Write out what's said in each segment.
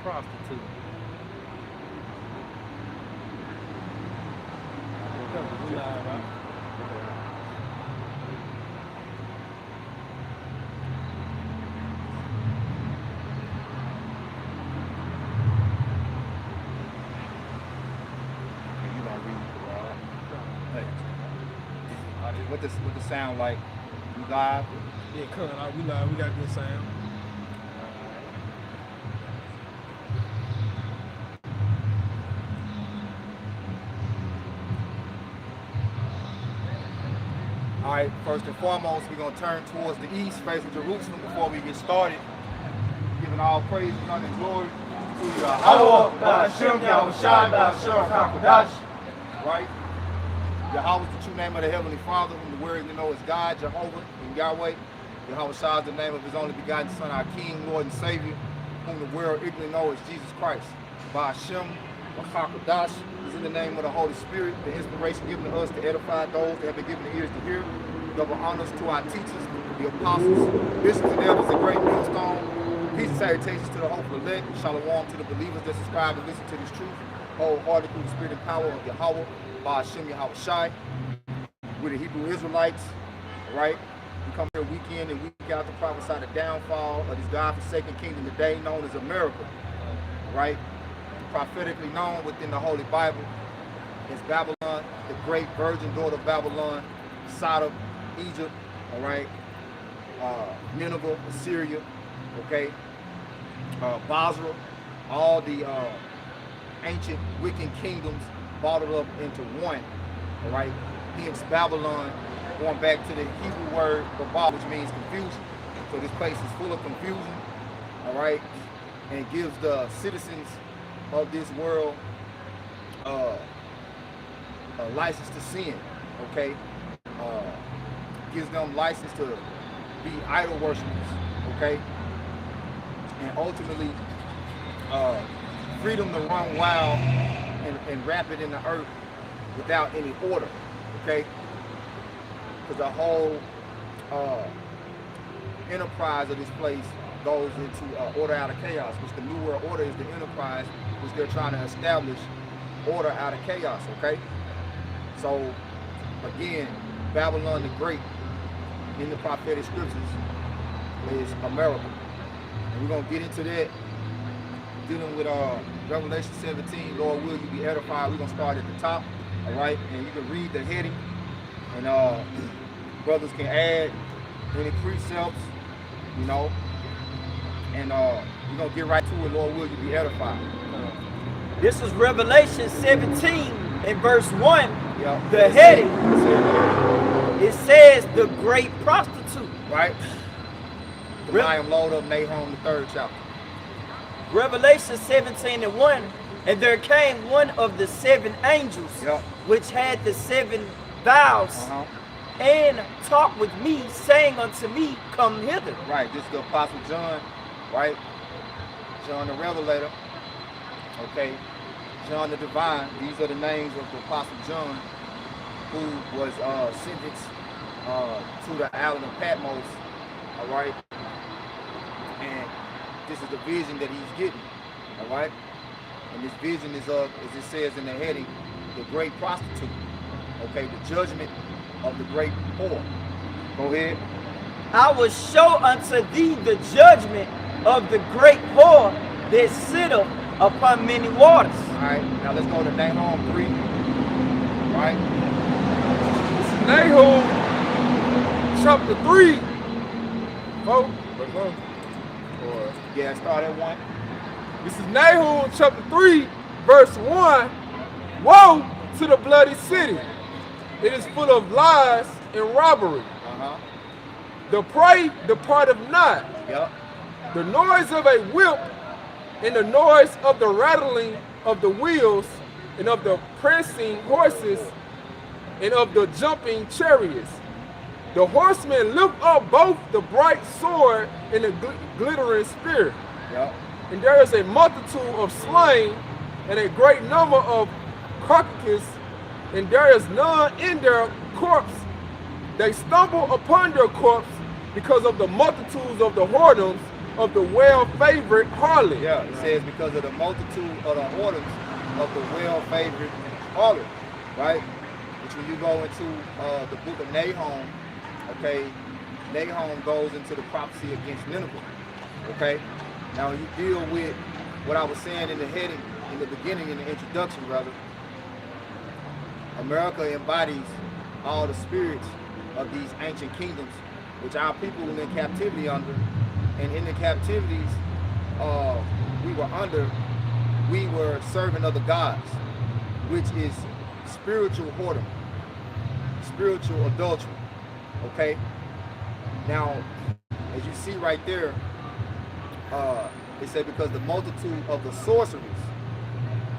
prostitute. We live, right? What the sound like? We live? Yeah, we live. We got good sound. All right, first and foremost, we're going to turn towards the east, facing Jerusalem before we get started. Giving all praise and honor and glory to Yahweh, Ba'ashem, Yahushai, Ba'ashem, HaKadosh. Right? Yahweh is the true name of the Heavenly Father, whom the word you know is God, Jehovah, and Yahweh. Yahweh Shai is the name of his only begotten Son, our King, Lord, and Savior, whom the world ignorantly knows as Jesus Christ. Ba'ashem, HaKadosh is in the name of the Holy Spirit, the inspiration given to us to edify those that have been given the ears to hear. Double honors to our teachers, the apostles, bishops, and elders, a great millstone. Peace and salutations to the hopeful elect. Shalom to the believers that subscribe and listen to this truth, wholeheartedly through the spirit and power of Yahweh. Ba'ashem Yahushai. We're the Hebrew Israelites, all right? We come here week in and week out to prophesy the downfall of this God-forsaken kingdom today known as America, right? Prophetically known within the Holy Bible as Babylon, the great virgin daughter of Babylon, Sodom, Egypt, all right? Nineveh, Assyria, okay? Basra, all the ancient wicked kingdoms bottled up into one, all right? Hence Babylon, going back to the Hebrew word Babel, which means confusion. So this place is full of confusion, all right? And it gives the citizens of this world a license to sin, okay? Gives them license to be idol worshipers, okay? And ultimately, freedom to run wild and rapid in the earth without any order, okay? Because the whole enterprise of this place goes into order out of chaos, which the New World Order is the enterprise which they're trying to establish order out of chaos, okay? So, again, Babylon the Great in the prophetic scriptures is America. And we're going to get into that, dealing with Revelation 17, Lord will you be edified. We're going to start at the top, all right? And you can read the heading, and brothers can add any precepts, you know, and we're going to get right to it, Lord will you be edified. This is Revelation 17 and verse 1, Yep. the heading. It says the great prostitute. Right? I am load up Nahum, the 3rd chapter. Revelation 17 and 1, and there came one of the 7 angels, which had the 7 vials, and talked with me, saying unto me, come hither. Right, this is the Apostle John, right? John the Revelator, okay? John the Divine, these are the names of the Apostle John, who was sentenced to the island of Patmos, all right? And this is the vision that he's getting, all right? And this vision is of, as it says in the heading, the great prostitute, okay? The judgment of the great whore. Go ahead. I will show unto thee the judgment of the great whore that sitteth upon many waters. All right, now let's go to Nahum 3, right? This is Nahum chapter 3. Oh, or yeah, start at 1. This is Nahum chapter 3, verse 1. Woe to the bloody city. It is full of lies and robbery. The prey departeth not. The noise of a whip and the noise of the rattling of the wheels and of the prancing horses and of the jumping chariots. The horsemen lift up both the bright sword and the glittering spear. And there is a multitude of slain and a great number of carcasses, and there is none in their corpse. They stumble upon their corpse because of the multitudes of the whoredoms of the well-favored harlot. Yeah, it says because of the multitude of the whoredoms of the well-favored harlot, right? Which when you go into the book of Nahum, okay, Nahum goes into the prophecy against Nineveh, okay? Now when you deal with what I was saying in the heading, in the beginning, in the introduction, brother, America embodies all the spirits of these ancient kingdoms, which our people were in captivity under. And in the captivities we were serving other gods, which is spiritual whoredom, spiritual adultery, okay? Now, as you see right there, it said because the multitude of the sorceries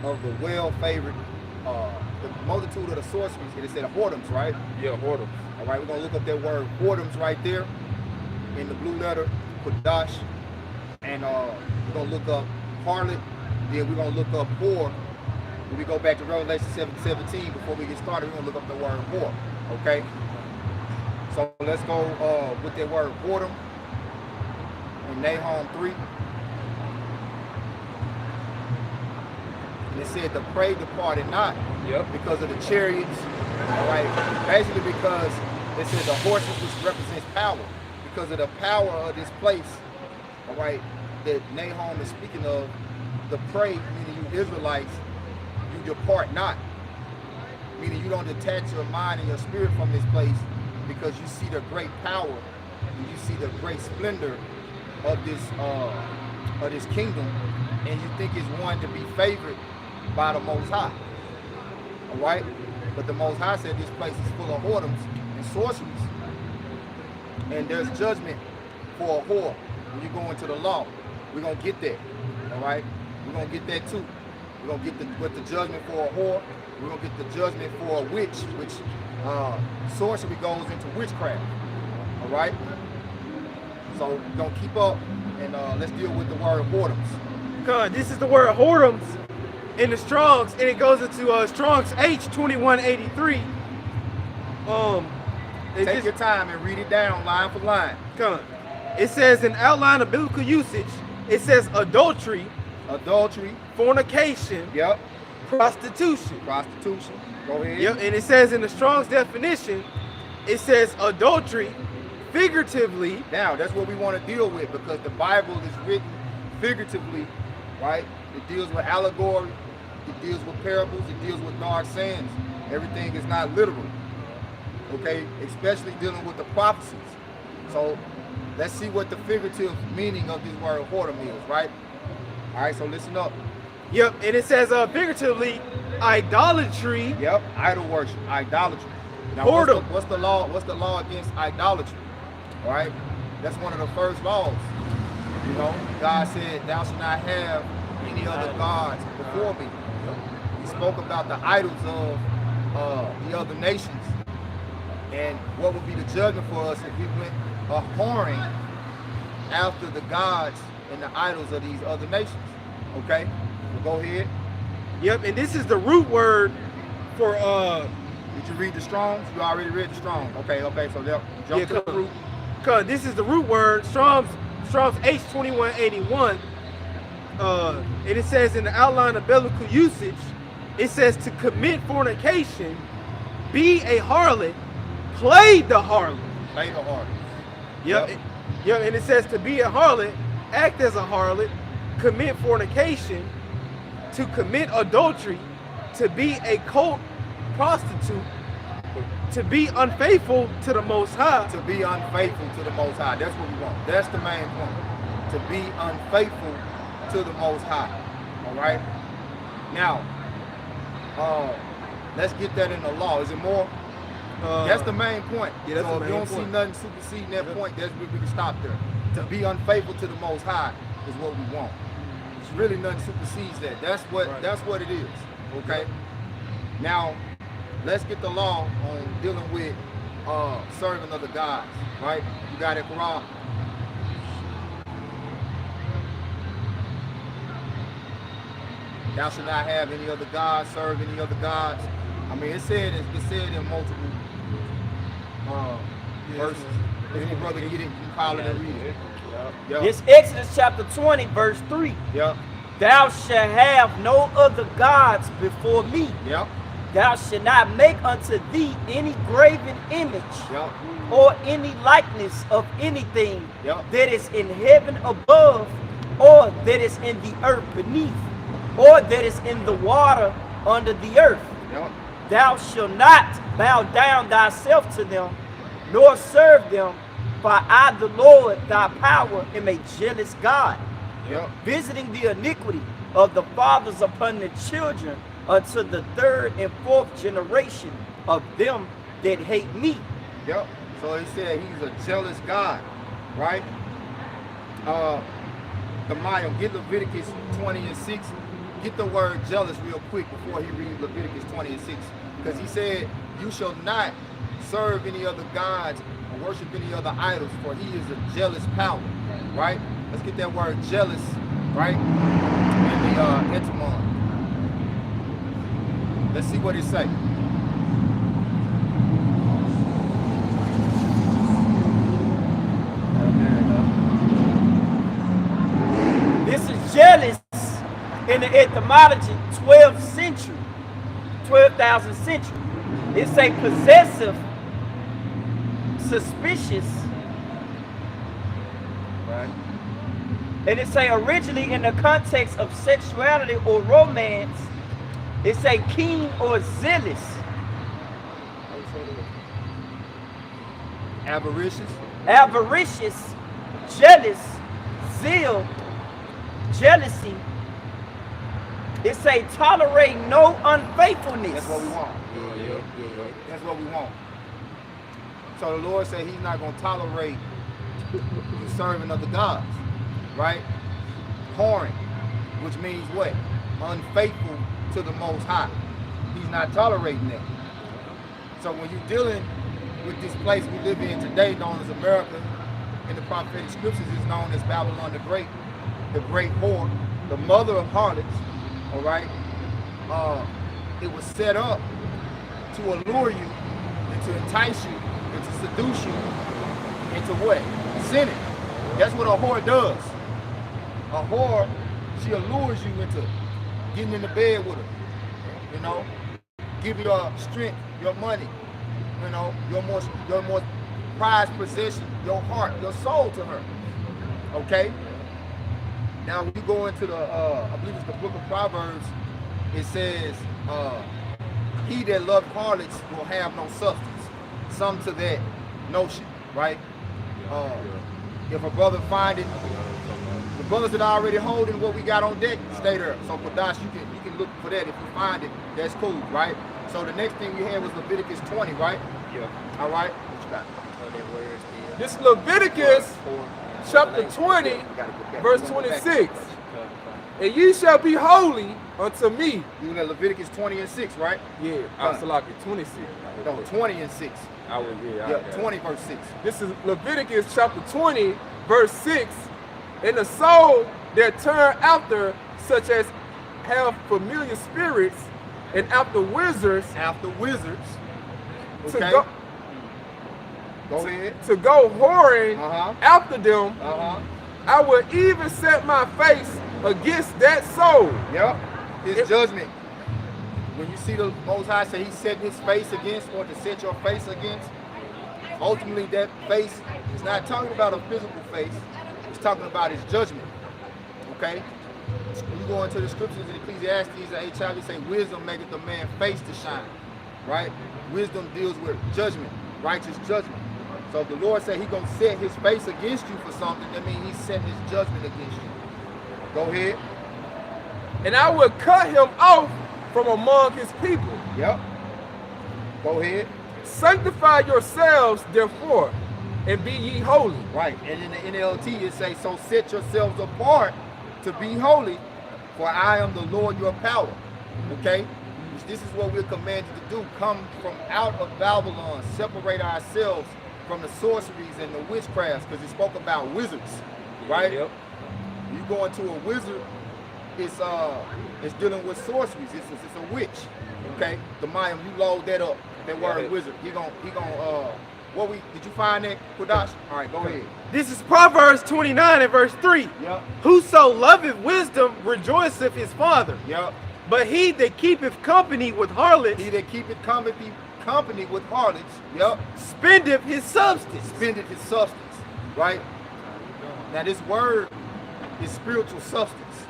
of the well-favored, the multitude of the sorceries, it said whoredoms, right? Yeah, whoredoms. All right, we're gonna look up that word whoredoms right there in the blue letter, Kodash, and we're gonna look up harlot, then we're gonna look up whore. When we go back to Revelation 7:17, before we get started, we're gonna look up the word whore, okay? So let's go with that word whoredom in Nahum 3. And it said the prey departed not. Yep. Because of the chariots, all right? Basically because it said the horses, which represents power. Because of the power of this place, all right, that Nahum is speaking of, the prey, meaning you Israelites, you depart not. Meaning you don't detach your mind and your spirit from this place because you see the great power and you see the great splendor of this kingdom, and you think it's one to be favored by the Most High. All right? But the Most High said this place is full of whoredoms and sorceries. And there's judgment for a whore when you go into the law. We're going to get that. All right? We're going to get that too. We're going to get the judgment for a whore. We're going to get the judgment for a witch, which sorcery goes into witchcraft. All right? So we're going to keep up and let's deal with the word whoredoms. God, this is the word whoredoms in the Strongs, and it goes into Strong's H2183. Take your time and read it down line for line. Come. It says in outline of biblical usage, it says adultery, fornication, yep, prostitution. Go ahead. Yep, and it says in the Strong's definition, it says adultery figuratively. Now, that's what we want to deal with because the Bible is written figuratively, right? It deals with allegory, it deals with parables, it deals with dark sayings. Everything is not literal, okay? Especially dealing with the prophecies. So let's see what the figurative meaning of this word whoredom is, right? All right, so listen up. Yep, and it says figuratively idolatry. Yep, idol worship, idolatry. Now, whoredom. What's the law? What's the law against idolatry? All right, that's one of the first laws. You know, God said, "Thou shalt not have any other gods before me." He spoke about the idols of the other nations, and what would be the judgment for us if we went whoring after the gods and the idols of these other nations. Okay, well, go ahead. Yep, and this is the root word for Did you read the Strong's? You already read the Strong's. Okay, so they'll jump to the root. Cause this is the root word, Strong's H2181. And it says in the outline of biblical usage, it says to commit fornication, be a harlot, play the harlot. Play the harlot. Yep. Yep, and it says to be a harlot, act as a harlot, commit fornication, to commit adultery, to be a cult prostitute, to be unfaithful to the Most High. To be unfaithful to the Most High. That's what we want. That's the main point. To be unfaithful to the Most High. All right? Now, let's get that in the law. Is it more? That's the main point. Yeah, that's so the if you main don't point. see nothing superseding that point, that's where we can stop there. To be unfaithful to the Most High is what we want. It's really nothing supersedes that. That's what it is. Okay? Now, let's get the law on dealing with serving other gods. Right? You got it, Quran. Thou shalt not have any other gods, serve any other gods. I mean, it said in multiple verses. If any brother get it, you can call it and read it. Yep. This Exodus chapter 20, verse 3. Yep. Thou shalt have no other gods before me. Yep. Thou shalt not make unto thee any graven image, Yep. or any likeness of anything Yep. that is in heaven above, or that is in the earth beneath, or that is in the water under the earth. Yep. Thou shalt not bow down thyself to them, nor serve them, for I, the Lord thy power, am a jealous God, Yep. visiting the iniquity of the fathers upon the children unto the third and fourth generation of them that hate me. Yep. So he said he's a jealous God, right? The Mayim, get Leviticus 20 and 6. Get the word jealous real quick before he reads Leviticus 20 and 6. Because he said, you shall not serve any other gods or worship any other idols, for he is a jealous power, right? Let's get that word jealous, right? In the etymology. Let's see what it say. This is jealous in the etymology, 12th century, 12,000 century. It's a possessive, suspicious, Right. and it's a originally in the context of sexuality or romance. It's a keen or zealous. Avaricious. Avaricious, jealous, zeal, jealousy. It's a tolerate no unfaithfulness. That's what we want. That's what we want. So the Lord said he's not going to tolerate you serving other gods, right? Whoring, which means what? Unfaithful to the Most High. He's not tolerating that. So when you're dealing with this place we live in today, known as America, in the prophetic scriptures is known as Babylon the Great whore, the mother of harlots, all right? It was set up to allure you and to entice you and to seduce you into what? Sinning. That's what a whore does. A whore, she allures you into getting in the bed with her, you know, give you your strength, your money, you know, your most prized possession, your heart, your soul to her. Okay? Now when you go into the, I believe it's the book of Proverbs, it says, he that loved harlots will have no substance. Some to that notion, right? If a brother find it, the brothers that are already holding what we got on deck, stay there. So Kodash, you can look for that. If you find it, that's cool, right? So the next thing we had was Leviticus 20, right? Yeah. All right. What you got? This Leviticus chapter 20, verse 26. And ye shall be holy unto me. You in Leviticus 20 and 6, right? Yeah, Absolutely, 26. No, 20 and 6. Yeah, 20 verse 6. This is Leviticus chapter 20, verse 6. And the soul that turn after such as have familiar spirits and after wizards. After wizards. To Okay. Go ahead. To go whoring after them. I will even set my face against that soul. Yep. His judgment. When you see the Most High say he set his face against, or to set your face against, ultimately that face is not talking about a physical face. It's talking about his judgment. Okay? When you go into the scriptures in Ecclesiastes, the 8th chapter, say wisdom maketh the man face to shine. Right? Wisdom deals with judgment, righteous judgment. So if the Lord said he's going to set his face against you for something, that means he's setting his judgment against you. Go ahead. And I will cut him off from among his people. Yep. Go ahead. Sanctify yourselves, therefore, and be ye holy. Right. And in the NLT it says, so set yourselves apart to be holy, for I am the Lord your power. Okay? This is what we're commanded to do. Come from out of Babylon, separate ourselves from the sorceries and the witchcrafts, because it spoke about wizards, right? Yep. You go into a wizard, it's dealing with sorceries. It's a witch, okay? The Mayim, you load that up, that word wizard. He gonna Did you find that, Kodash? All right, go ahead. This is Proverbs 29 and verse 3. Yep. Whoso loveth wisdom rejoiceth his father. Yep. But he that keepeth company with harlots, He that keepeth company with harlots, yep, spendeth his substance. spendeth his substance, right? Now this word is spiritual substance,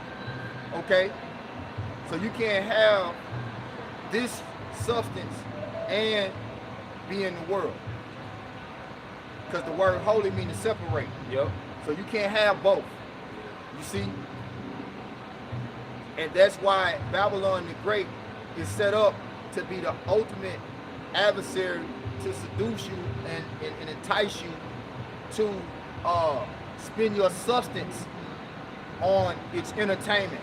okay? So you can't have this substance and be in the world. Because the word holy means to separate. Yep. So you can't have both. You see? And that's why Babylon the Great is set up to be the ultimate adversary to seduce you and entice you to spend your substance on its entertainment.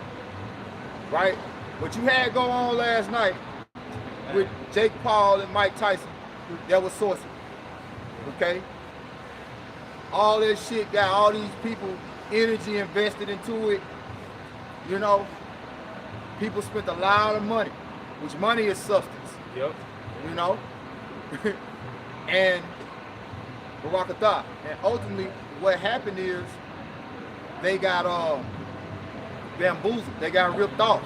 Right? What you had go on last night with Jake Paul and Mike Tyson, that was sorcery. Okay? All that shit got all these people energy invested into it. You know, people spent a lot of money, which money is substance. Yep. You know, and Barakatah. And ultimately, what happened is they got bamboozled. They got ripped off,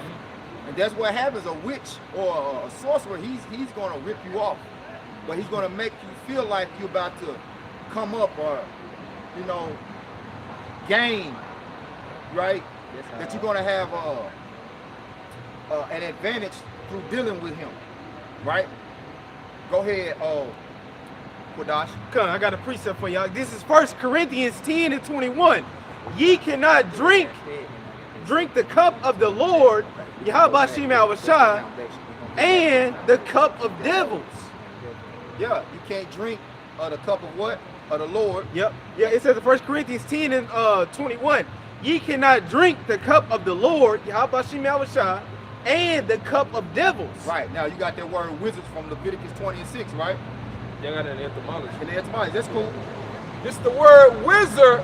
and that's what happens. A witch or a sorcerer, he's gonna rip you off, but he's gonna make you feel like you're about to come up or, you know, gain, right? That you're gonna have an advantage through dealing with him, right? Go ahead, Kodash. Come, I got a precept for y'all. This is 1 Corinthians 10 and 21. Ye cannot drink the cup of the Lord, Yahweh Shem Shai, and the cup of devils. Yeah, you can't drink the cup of what? Of the Lord. Yep. Yeah, it says in 1 Corinthians 10 and 21. Ye cannot drink the cup of the Lord, Yahweh Shem Shai, and the cup of devils. Right, now you got that word wizards from Leviticus 20 and 6, right? You got an etymology. In the etymology, that's cool. This the word wizard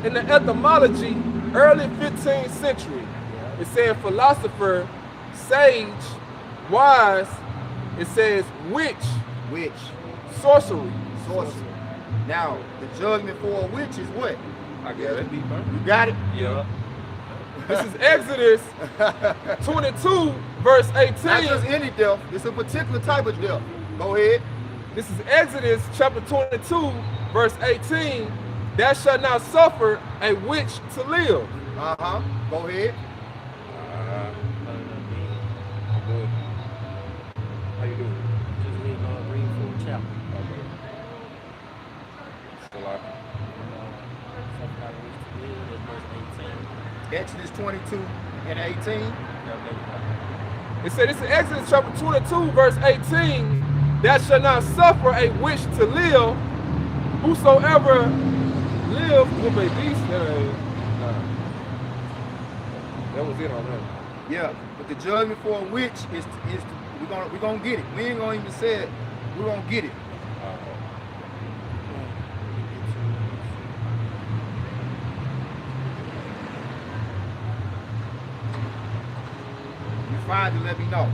in the etymology, early 15th century. It said philosopher, sage, wise. It says witch, Witch, sorcery. sorcery. Now, the judgment for a witch is what? I got it. You got it? Yeah. This is Exodus 22, verse 18. Not just any death, it's a particular type of death. Go ahead. This is Exodus chapter 22, verse 18. Thou shalt not suffer a witch to live. Uh-huh. Go ahead. Good. How you doing? Just read full chapter. Still out. Exodus 22 and 18. It said, this is Exodus chapter 22, verse 18. Thou shalt not suffer a witch to live. Whosoever live with a beast. That was it on that. Yeah, but the judgment for a witch is we're gonna get it. We ain't gonna even say it. We're gonna get it. You find it, let me know.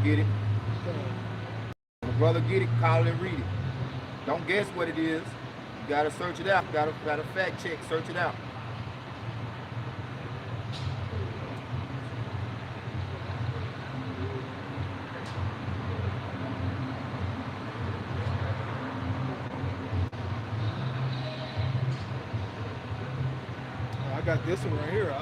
Get it. When a brother get it, call it and read it. Don't guess what it is. You gotta search it out. You gotta fact check, search it out. I got this one right here.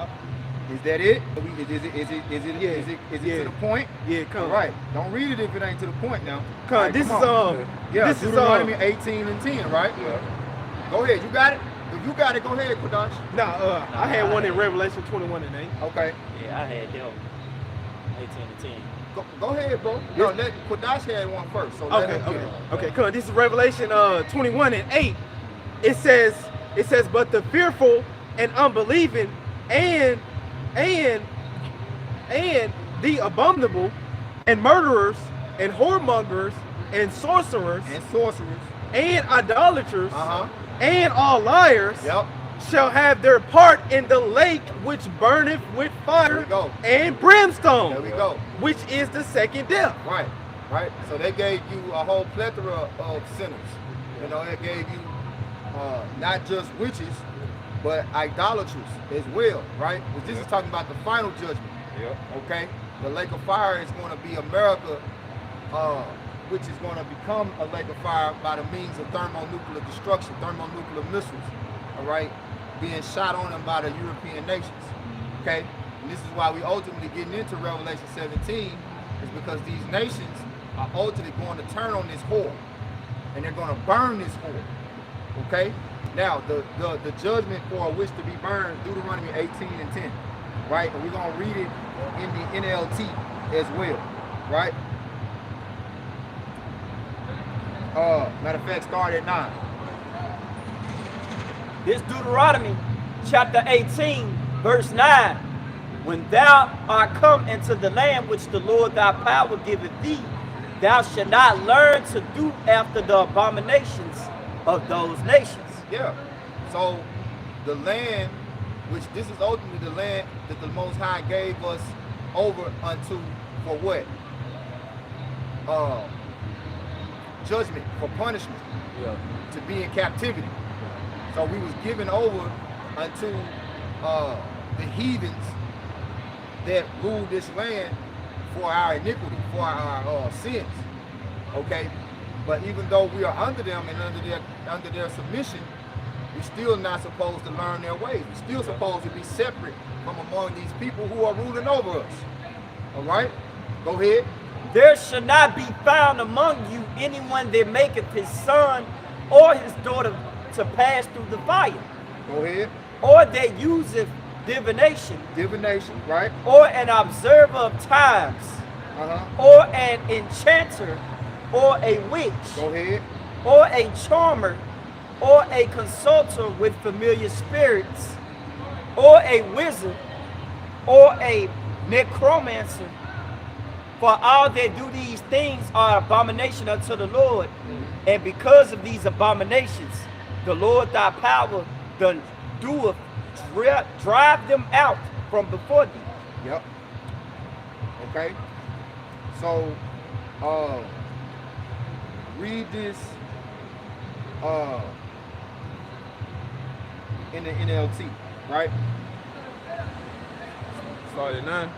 Is that it? Is it to the point? Yeah, come. All right. Don't read it if it ain't to the point now. Come. Right, This come is Yeah, this is Deuteronomy 18 and 10, right? Yeah. Go ahead. You got it? If you got it, go ahead, Kodash. I had one in Revelation 21 and 8. Okay. Yeah, I had them. 18 to 10. Go ahead, bro. No, let Kodash had one first. So let him get it. Okay, cool. This is Revelation 21:8. It says, but the fearful and unbelieving and the abominable and murderers and whoremongers and sorcerers and idolaters and all liars shall have their part in the lake which burneth with fire and brimstone. There we go. Which is the second death. Right, right. So they gave you a whole plethora of sinners. You know, it gave you not just witches, but idolaters as well, right? Because this is talking about the final judgment. Okay? The lake of fire is going to be America, which is going to become a lake of fire by the means of thermonuclear destruction, thermonuclear missiles, all right, being shot on them by the European nations, okay? And this is why we ultimately getting into Revelation 17, is because these nations are ultimately going to turn on this whore, and they're going to burn this whore, okay? Now, the judgment for which to be burned, Deuteronomy 18:10, right? And we're going to read it in the NLT as well, right? Matter of fact, start at 9. This Deuteronomy chapter 18, verse 9. When thou art come into the land which the Lord thy power giveth thee, thou shalt not learn to do after the abominations of those nations. Yeah. So the land, which this is ultimately the land that the Most High gave us over unto for what? Judgment, for punishment, to be in captivity. So we was given over unto the heathens that ruled this land for our iniquity, for our sins. Okay, but even though we are under them and under their submission, we're still not supposed to learn their ways. We're still supposed to be separate from among these people who are ruling over us. All right, go ahead. There shall not be found among you anyone that maketh his son or his daughter to pass through the fire. Go ahead. Or that useth divination. Divination, right? Or an observer of times. Or an enchanter. Or a witch. Go ahead. Or a charmer. Or a consulter with familiar spirits. Or a wizard. Or a necromancer. For all that do these things are abomination unto the Lord. And because of these abominations, the Lord thy power doeth drive them out from before thee. Yep. Okay. So read this in the NLT, right? Start at 9.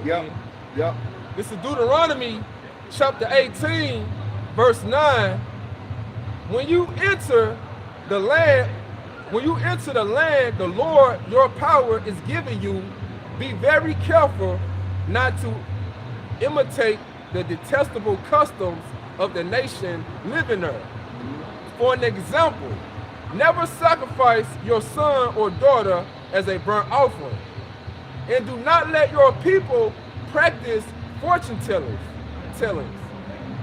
Yep. Yep. This is Deuteronomy chapter 18, verse 9. When you enter the land, the Lord your power is giving you, be very careful not to imitate the detestable customs of the nation living there. For an example, never sacrifice your son or daughter as a burnt offering, and do not let your people practice fortune tellings,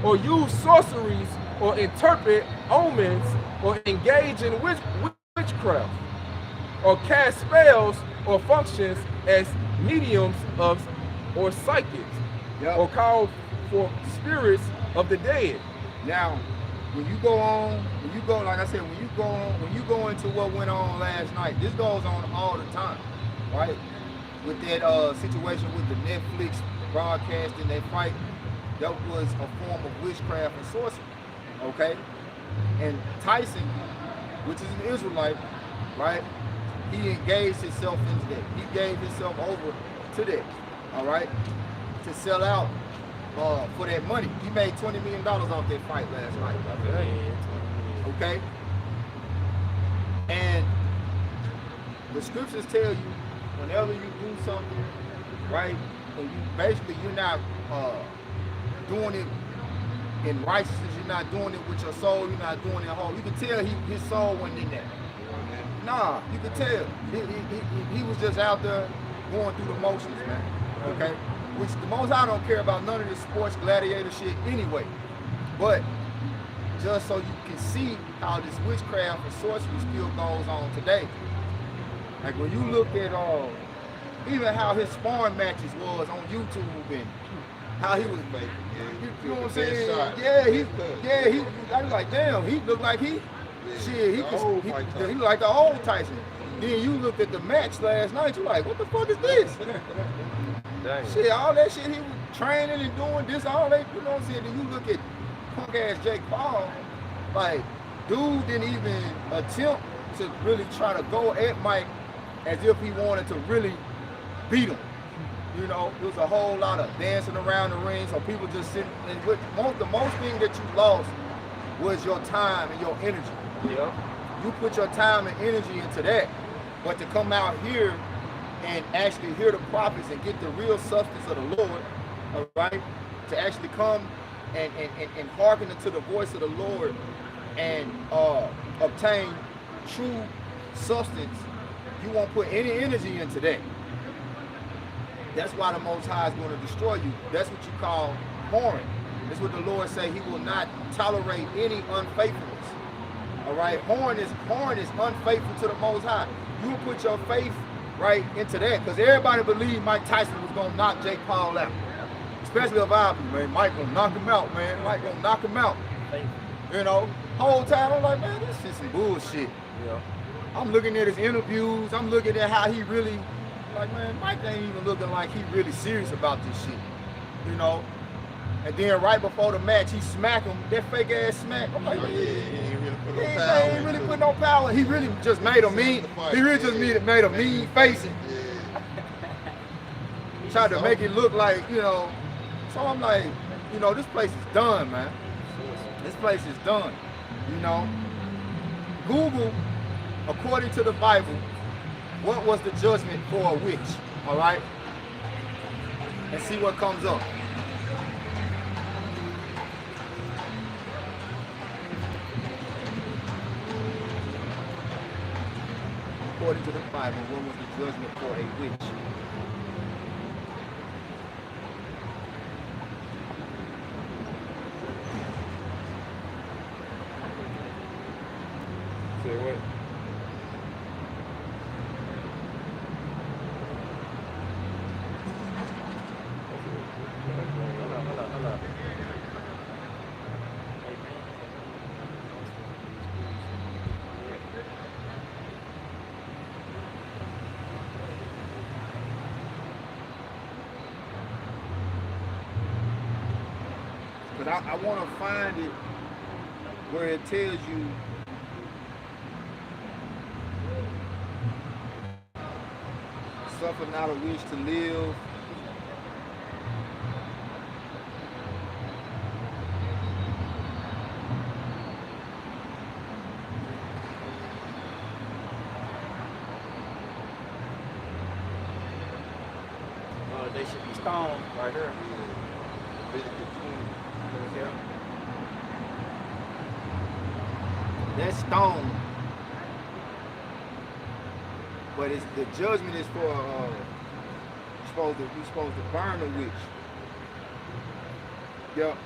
or use sorceries, or interpret omens, or engage in witchcraft, or cast spells or functions as mediums or psychics, or call for spirits of the dead. Now, when you go, like I said, when you go into what went on last night, this goes on all the time, right? With that situation with the Netflix broadcasting that fight, that was a form of witchcraft and sorcery, okay? And Tyson, which is an Israelite, right? He engaged himself into that. He gave himself over to that, all right? To sell out for that money. He made $20 million off that fight last night. Okay? And the scriptures tell you, whenever you do something, right, and you're not doing it in righteousness, you're not doing it with your soul, you're not doing it whole. You can tell his soul wasn't in that. Nah, you can tell. He was just out there going through the motions, man. Okay? which the Most High don't care about none of this sports gladiator shit anyway. But just so you can see how this witchcraft and sorcery still goes on today. Like when you look at even how his sparring matches was on YouTube and how he was making, you know what I'm saying? I was like, damn, he looked like he looked like the old Tyson. Then you looked at the match last night, you're like, what the fuck is this? Shit, all that shit he was training and doing this, all that, you know what I'm saying? Then you look at punk ass Jake Paul, like, dude didn't even attempt to really try to go at Mike as if he wanted to really beat him. You know, there was a whole lot of dancing around the ring, so people just sitting, and the most thing that you lost was your time and your energy. Yeah. You put your time and energy into that, but to come out here and actually hear the prophets and get the real substance of the Lord, all right, to actually come and hearken to the voice of the Lord and obtain true substance, you won't put any energy into that. That's why the Most High is going to destroy you. That's what you call whoring. That's what the Lord say. He will not tolerate any unfaithfulness. All right, whoring is unfaithful to the Most High. You will put your faith right into that, because everybody believed Mike Tyson was going to knock Jake Paul out. Especially of our people, man. Mike gonna knock him out, man. Mike gonna knock him out. You know, whole time I'm like, man, this is some bullshit. Yeah. I'm looking at his interviews. I'm looking at how he really, like, man, Mike ain't even looking like he really serious about this shit. You know? And then right before the match, he smacked him, that fake ass smack. I'm like, he ain't really put no power. He really just made a mean, made a mean face. Tried to make it look like, you know. So I'm like, you know, this place is done, man. This place is done. You know? Google, according to the Bible, what was the judgment for a witch? All right? And see what comes up. According to the Bible, what was the judgment for a witch? Say what? But I want to find it where it tells you suffer not a wish to live. They should be stoned right here. That's stone. But it's the judgment is for you're supposed to burn a witch. Yep.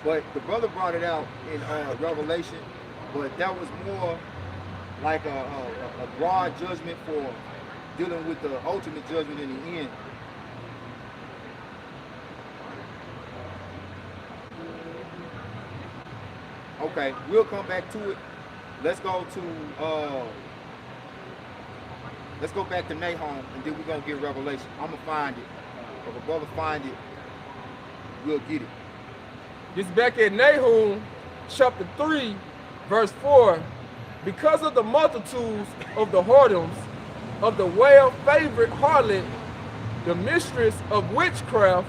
But the brother brought it out in Revelation, but that was more like a broad judgment for dealing with the ultimate judgment in the end. Okay, we'll come back to it. Let's go back to Nahum, and then we're gonna get Revelation. I'm gonna find it. If a brother find it, we'll get it. This back at Nahum, chapter 3, verse 4. Because of the multitudes of the whoredoms of the well-favored harlot, the mistress of witchcraft,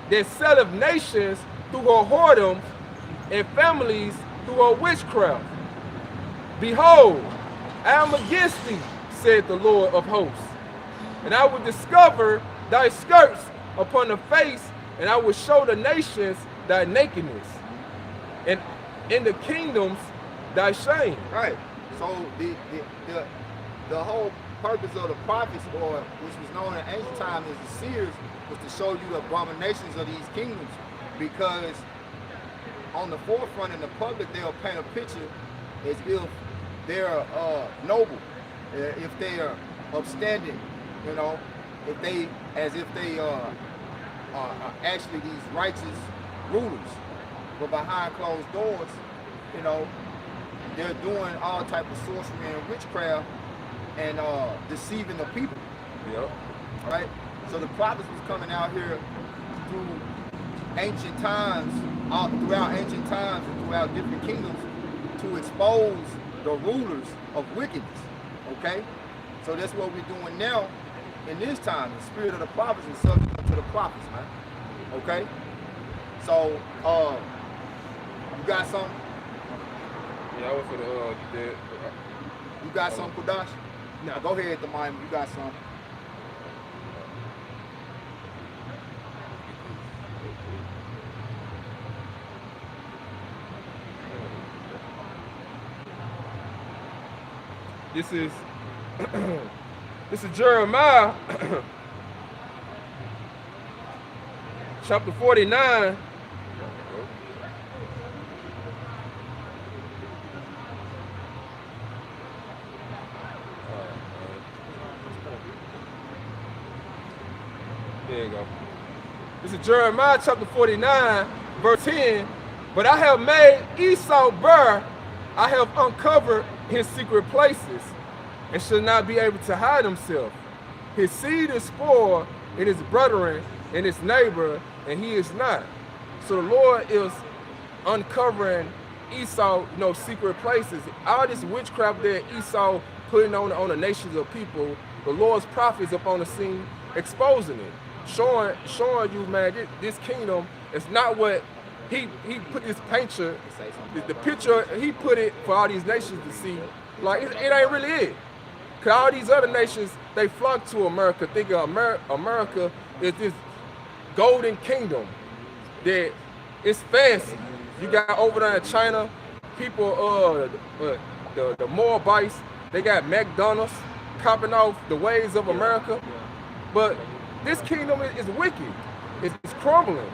that selleth nations through her whoredoms, and families through her witchcraft. Behold, I am against thee, said the Lord of hosts, and I will discover thy skirts upon the face, and I will show the nations thy nakedness, and in the kingdoms thy shame. Right. So the whole purpose of the prophets, or which was known in ancient times as the seers, was to show you the abominations of these kingdoms, because on the forefront in the public they'll paint a picture as if they're noble, if they are upstanding, you know, as if they are actually these righteous rulers, but behind closed doors, you know, they're doing all type of sorcery and witchcraft and deceiving the people. Yep. Right? So the prophets was coming out here through ancient times, throughout ancient times and throughout different kingdoms to expose the rulers of wickedness. Okay? So that's what we're doing now in this time. The spirit of the prophets is subject to the prophets, man. Okay? So, you got something? Yeah, I was for the dead. You got some, Kudash? No. Go ahead, the mind. You got some. This is this is Jeremiah chapter 49. There you go. This is Jeremiah chapter 49, verse 10. But I have made Esau bare, I have uncovered his secret places, and shall not be able to hide himself. His seed is spoiled in his brethren and his neighbor, and he is not. So the Lord is uncovering Esau, you know, secret places. All this witchcraft that Esau putting on the nations of people, the Lord's prophets up on the scene, exposing it, showing you, man, this kingdom is not what he put this picture, the picture he put it for all these nations to see. Like it ain't really it. Cause all these other nations, they flock to America, thinking America is this golden kingdom that it's fancy. You got over there in China, people, the Moabites, they got McDonald's copying off the ways of America. But this kingdom is wicked. It's crumbling.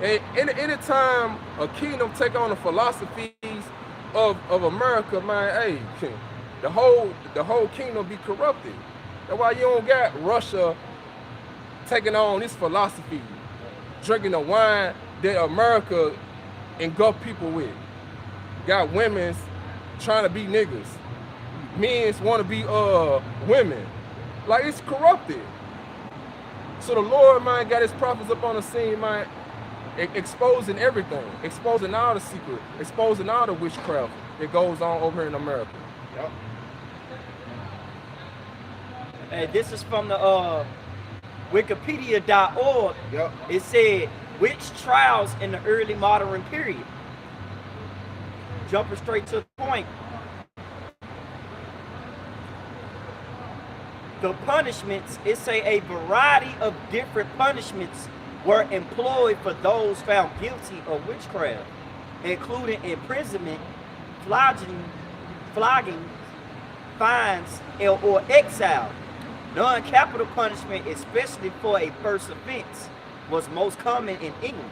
And any time a kingdom take on the philosophies of America, man, hey, the whole kingdom be corrupted. That's why you don't got Russia taking on this philosophy, drinking the wine that America engulf people with. Got women's trying to be niggas. Men's want to be women. Like, it's corrupted. So the Lord, man, got his prophets up on the scene, man, exposing everything, exposing all the secret, exposing all the witchcraft that goes on over here in America. Yep. And this is from the Wikipedia.org. Yep. It said, witch trials in the early modern period. Jumping straight to the point. The punishments, it say a variety of different punishments were employed for those found guilty of witchcraft, including imprisonment, flogging, fines, or exile. Non-capital punishment, especially for a first offense, was most common in England.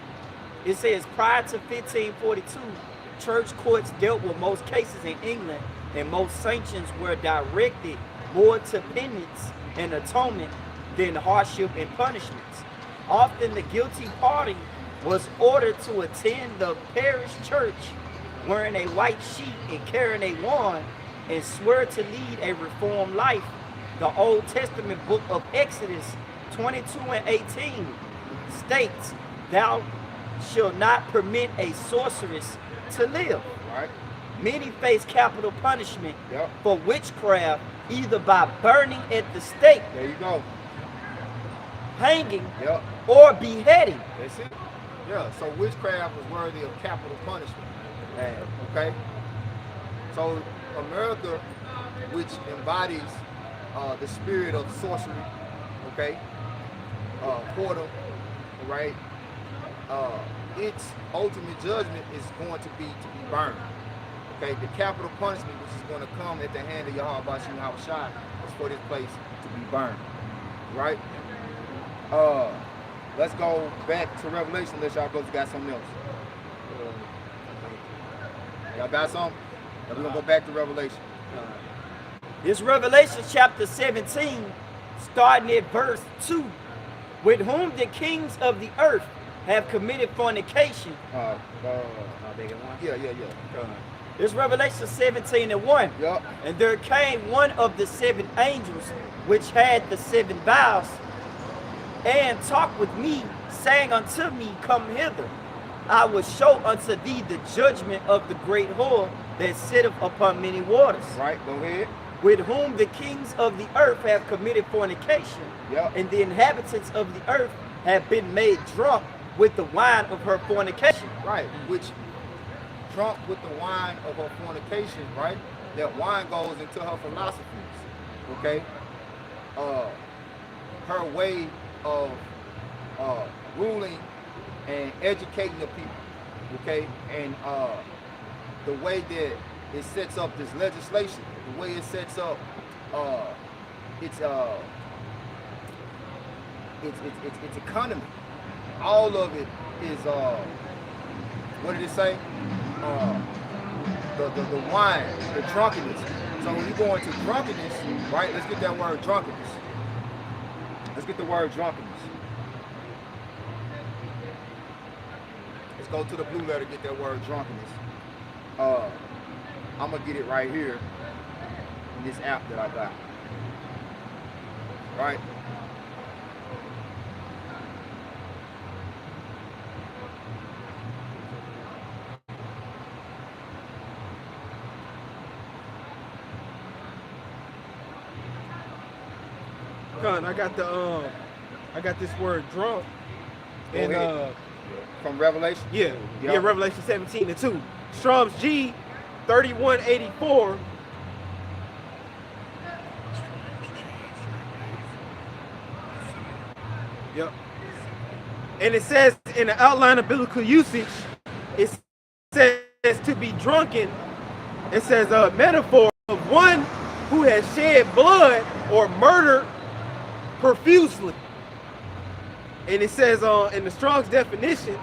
It says prior to 1542, church courts dealt with most cases in England, and most sanctions were directed more to penance and atonement than hardship and punishments. Often the guilty party was ordered to attend the parish church wearing a white sheet and carrying a wand and swear to lead a reformed life. The Old Testament book of Exodus 22 and 18 states, "Thou shalt not permit a sorceress to live." Right. Many face capital punishment Yep. for witchcraft, either by burning at the stake, There you go. hanging, Yep. or beheading. That's it. Yeah. So witchcraft was worthy of capital punishment. Okay. So America, which embodies the spirit of sorcery, okay, whoredom, right? Its ultimate judgment is going to be burned. Okay, the capital punishment which is going to come at the hand of Yahweh Bashim Yahushua is for this place to be burned. Right? Let's go back to Revelation unless y'all both got something else. Y'all got something? Then we're going to go back to Revelation. This Revelation chapter 17, starting at verse 2. With whom the kings of the earth have committed fornication. Yeah. This Revelation 17:1. Yep. And there came one of the 7 angels which had the 7 vials, and talked with me, saying unto me, Come hither, I will show unto thee the judgment of the great whore that sitteth upon many waters. Right, go ahead. With whom the kings of the earth have committed fornication, and the inhabitants of the earth have been made drunk with the wine of her fornication. Right, which drunk with the wine of her fornication, right? That wine goes into her philosophies, okay? Her way of ruling and educating the people, okay? And the way that it sets up this legislation, the way it sets up its economy, all of it is what did it say? The wine, the drunkenness. So when you go into drunkenness, right? Let's get that word drunkenness. Let's get the word drunkenness. Let's go to the blue letter, get that word drunkenness. I'm gonna get it right here in this app that I got. Right? I got this word drunk. And from Revelation? Yeah, Revelation 17:2. Strong's G 3184. Yep. And it says in the outline of biblical usage, it says to be drunken. It says a metaphor of one who has shed blood or murdered profusely. And it says in the Strong's definition,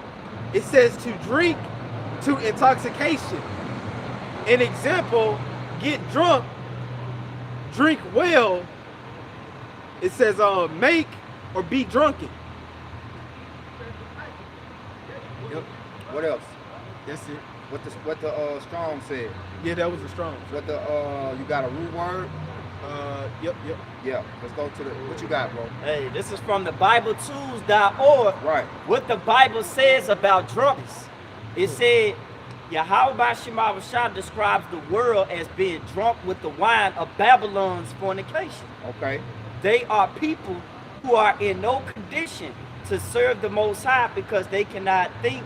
it says to drink to intoxication. An example, get drunk, drink well. It says make or be drunken. Yep. What else? That's it. What the Strong said. Yeah, that was the Strong. What the you got a root word? Yep. Yeah, let's go to the, what you got, bro? Hey, this is from the BibleTools.org. Right. What the Bible says about drunks. It said, Yahweh Bashim Yahushua describes the world as being drunk with the wine of Babylon's fornication. Okay. They are people who are in no condition to serve the Most High because they cannot think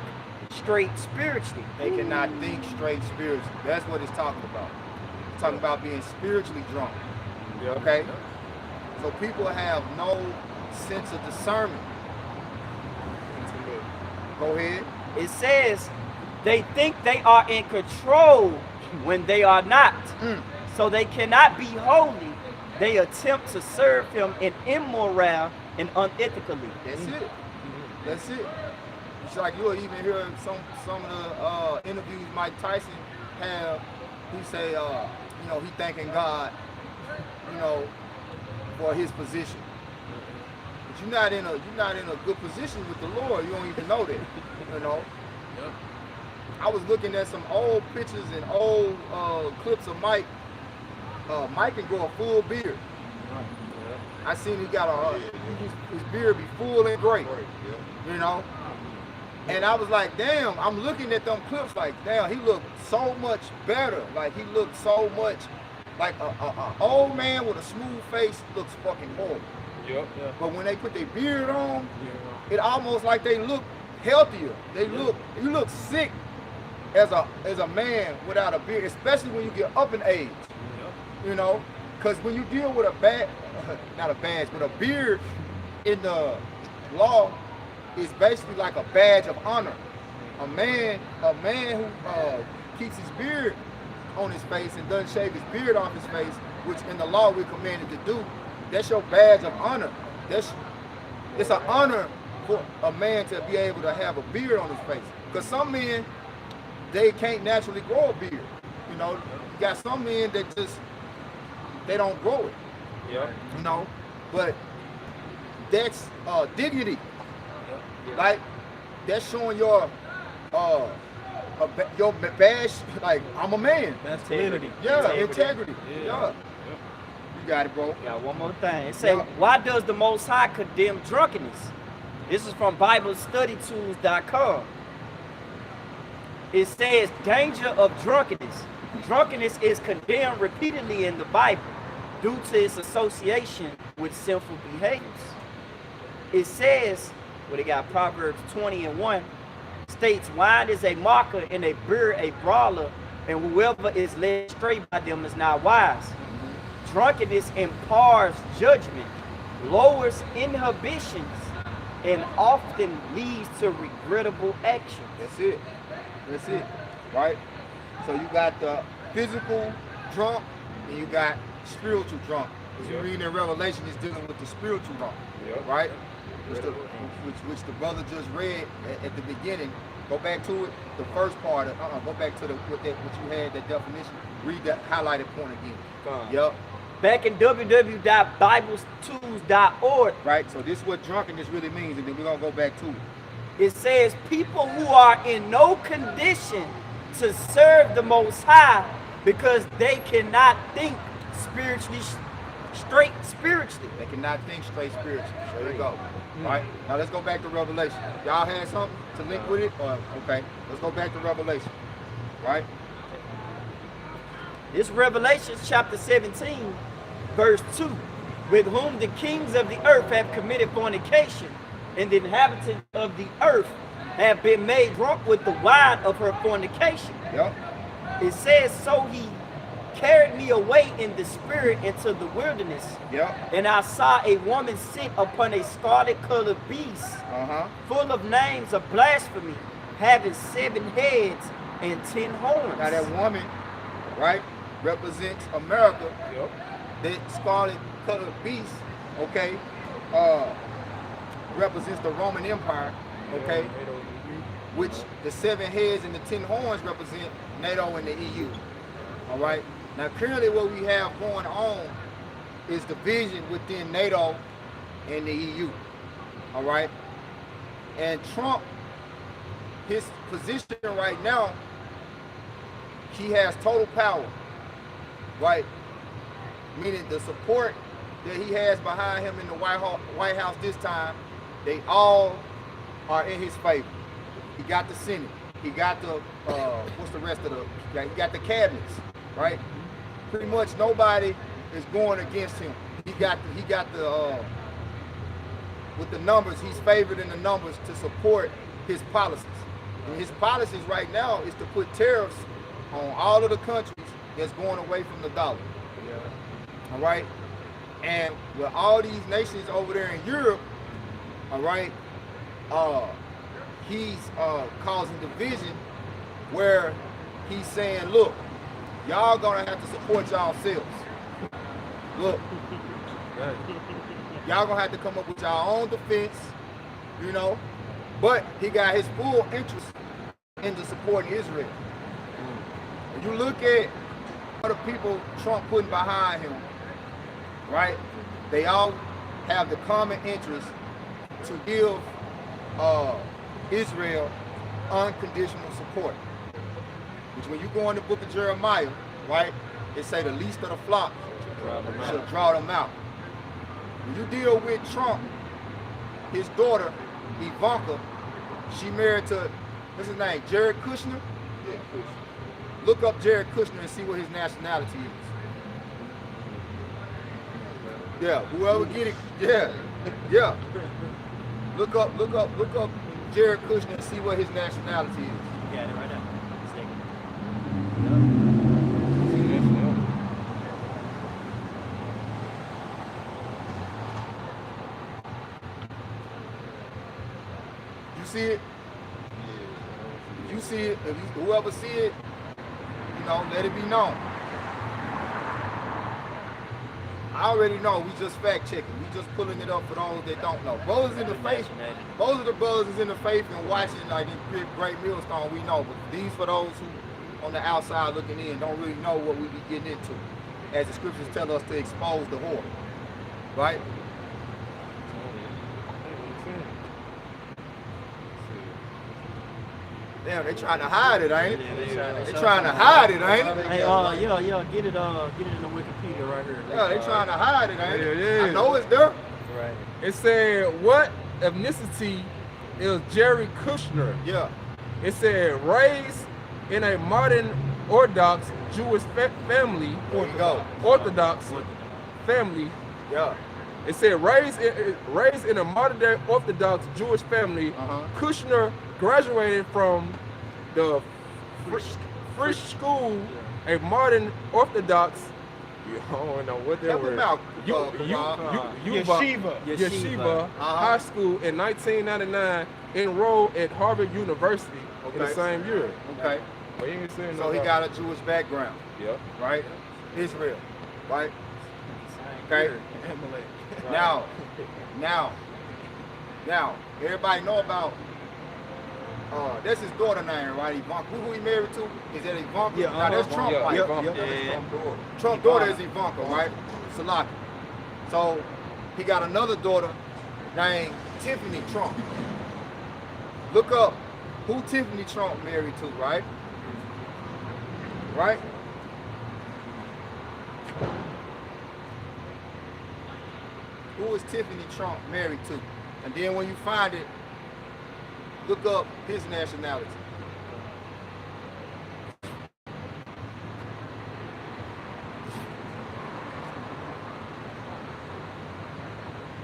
straight spiritually. They cannot think straight spiritually. That's what it's talking about. It's talking about being spiritually drunk. Okay? So people have no sense of discernment. Go ahead. It says they think they are in control when they are not. So they cannot be holy. They attempt to serve him in immoral and unethically. That's it. That's it. It's like you'll even hear some of the interviews Mike Tyson have. He say, you know, he thanking God, you know, for his position. But you're not in a good position with the Lord. You don't even know that. You know. Yep. I was looking at some old pictures and old clips of Mike. Mike can grow a full beard. I seen he got his beard be full and great. You know. And I was like, damn, I'm looking at them clips like, damn, he looked so much better. Like, he looked so much like a old man with a smooth face looks fucking horrible. Yep. But when they put their beard on, it almost like they look healthier. You look sick as a man without a beard, especially when you get up in age. You know, because when you deal with not a badge, but a beard in the law, is basically like a badge of honor. A man who keeps his beard on his face and doesn't shave his beard off his face, which in the law we're commanded to do, that's your badge of honor. It's an honor for a man to be able to have a beard on his face. Because some men, they can't naturally grow a beard. You know, you got some men that just, they don't grow it. Yeah. You know, but that's dignity. Like, that's showing your badge, like, I'm a man. Masculinity. Yeah, integrity. Yeah. You got it, bro. Got one more thing. It says, why does the Most High condemn drunkenness? This is from BibleStudyTools.com. It says, danger of drunkenness. Drunkenness is condemned repeatedly in the Bible due to its association with sinful behaviors. It says, well, they got Proverbs 20:1, states, wine is a mocker and a beer a brawler, and whoever is led astray by them is not wise. Drunkenness impairs judgment, lowers inhibitions, and often leads to regrettable actions. That's it. That's it. Right? So you got the physical drunk and you got spiritual drunk. As you read in Revelation, it's dealing with the spiritual drunk. Right? Which the brother just read at the beginning. Go back to it, the first part. Go back to what you had, that definition. Read that highlighted point again. Yep. Back in www.biblestools.org. Right, so this is what drunkenness really means, and then we're going to go back to it. It says, people who are in no condition to serve the Most High because they cannot think straight spiritually. They cannot think straight spiritually. There you go. Right, now let's go back to Revelation. Y'all had something to link with it? Okay, let's go back to Revelation. Right? This Revelation chapter 17, verse 2, with whom the kings of the earth have committed fornication, and the inhabitants of the earth have been made drunk with the wine of her fornication. Yep. It says, so he carried me away in the spirit into the wilderness. Yep. And I saw a woman sit upon a scarlet-colored beast, full of names of blasphemy, having 7 heads and 10 horns. Now that woman, right, represents America. Yep. That scarlet-colored beast, okay, represents the Roman Empire, okay, which the 7 heads and the 10 horns represent NATO and the EU. All right. Now, currently, what we have going on is division within NATO and the EU. All right. And Trump, his position right now, he has total power. Right. Meaning the support that he has behind him in the White House this time, they all are in his favor. He got the Senate. He got the what's the rest of the? He got the cabinets, right? Pretty much nobody is going against him. He got the with the numbers. He's favored in the numbers to support his policies. And his policies right now is to put tariffs on all of the countries that's going away from the dollar. All right, and with all these nations over there in Europe, all right, he's causing division where he's saying, look, y'all gonna have to support yourselves. Look, y'all gonna have to come up with your own defense, you know, but he got his full interest into supporting Israel. If you look at other people Trump putting behind him, right, they all have the common interest to give Israel unconditional support. Which when you go in the book of Jeremiah, right, it say the least of the flock shall draw them out. When you deal with Trump, his daughter, Ivanka, she married to, what's his name, Jared Kushner? Yeah, Kushner. Look up Jared Kushner and see what his nationality is. Yeah, whoever get it, yeah. Look up Jared Kushner and see what his nationality is. You got it right now. You see it? If you see it, whoever see it, you let it be known. I already know, we just fact checking. We just pulling it up for those that don't know. Brothers in the faith, most of the brothers is in the faith and watching like this great millstone, we know. But these for those who on the outside looking in don't really know what we be getting into. As the scriptures tell us to expose the whore. Right? Damn, they trying to hide it, ain't it? They trying to hide it, ain't it? Hey, yeah, get it in the Wikipedia right here. Yeah, they trying to hide it, ain't it? Yeah. I know it's there. Right. It said, what ethnicity is Jerry Kushner? Yeah. It said, raised in a modern Orthodox Jewish family. There you go. Orthodox family. Yeah. It said, raised in a modern-day Orthodox Jewish family. Kushner graduated from the Frisch School, a modern Orthodox. I don't know what they were. Yeshiva High School in 1999. Enrolled at Harvard University in the same year. Okay. But he ain't saying So he got a Jewish background. Yep. Right? Israel. Right? Okay. Now, everybody know about that's his daughter name, right? Ivanka. Who he married to? Is that Ivanka? Yeah, now that's Trump, right? Trump's daughter is Ivanka, right? Salaki. So he got another daughter named Tiffany Trump. Look up who Tiffany Trump married to, right? Right? Who is Tiffany Trump married to? And then when you find it, look up his nationality.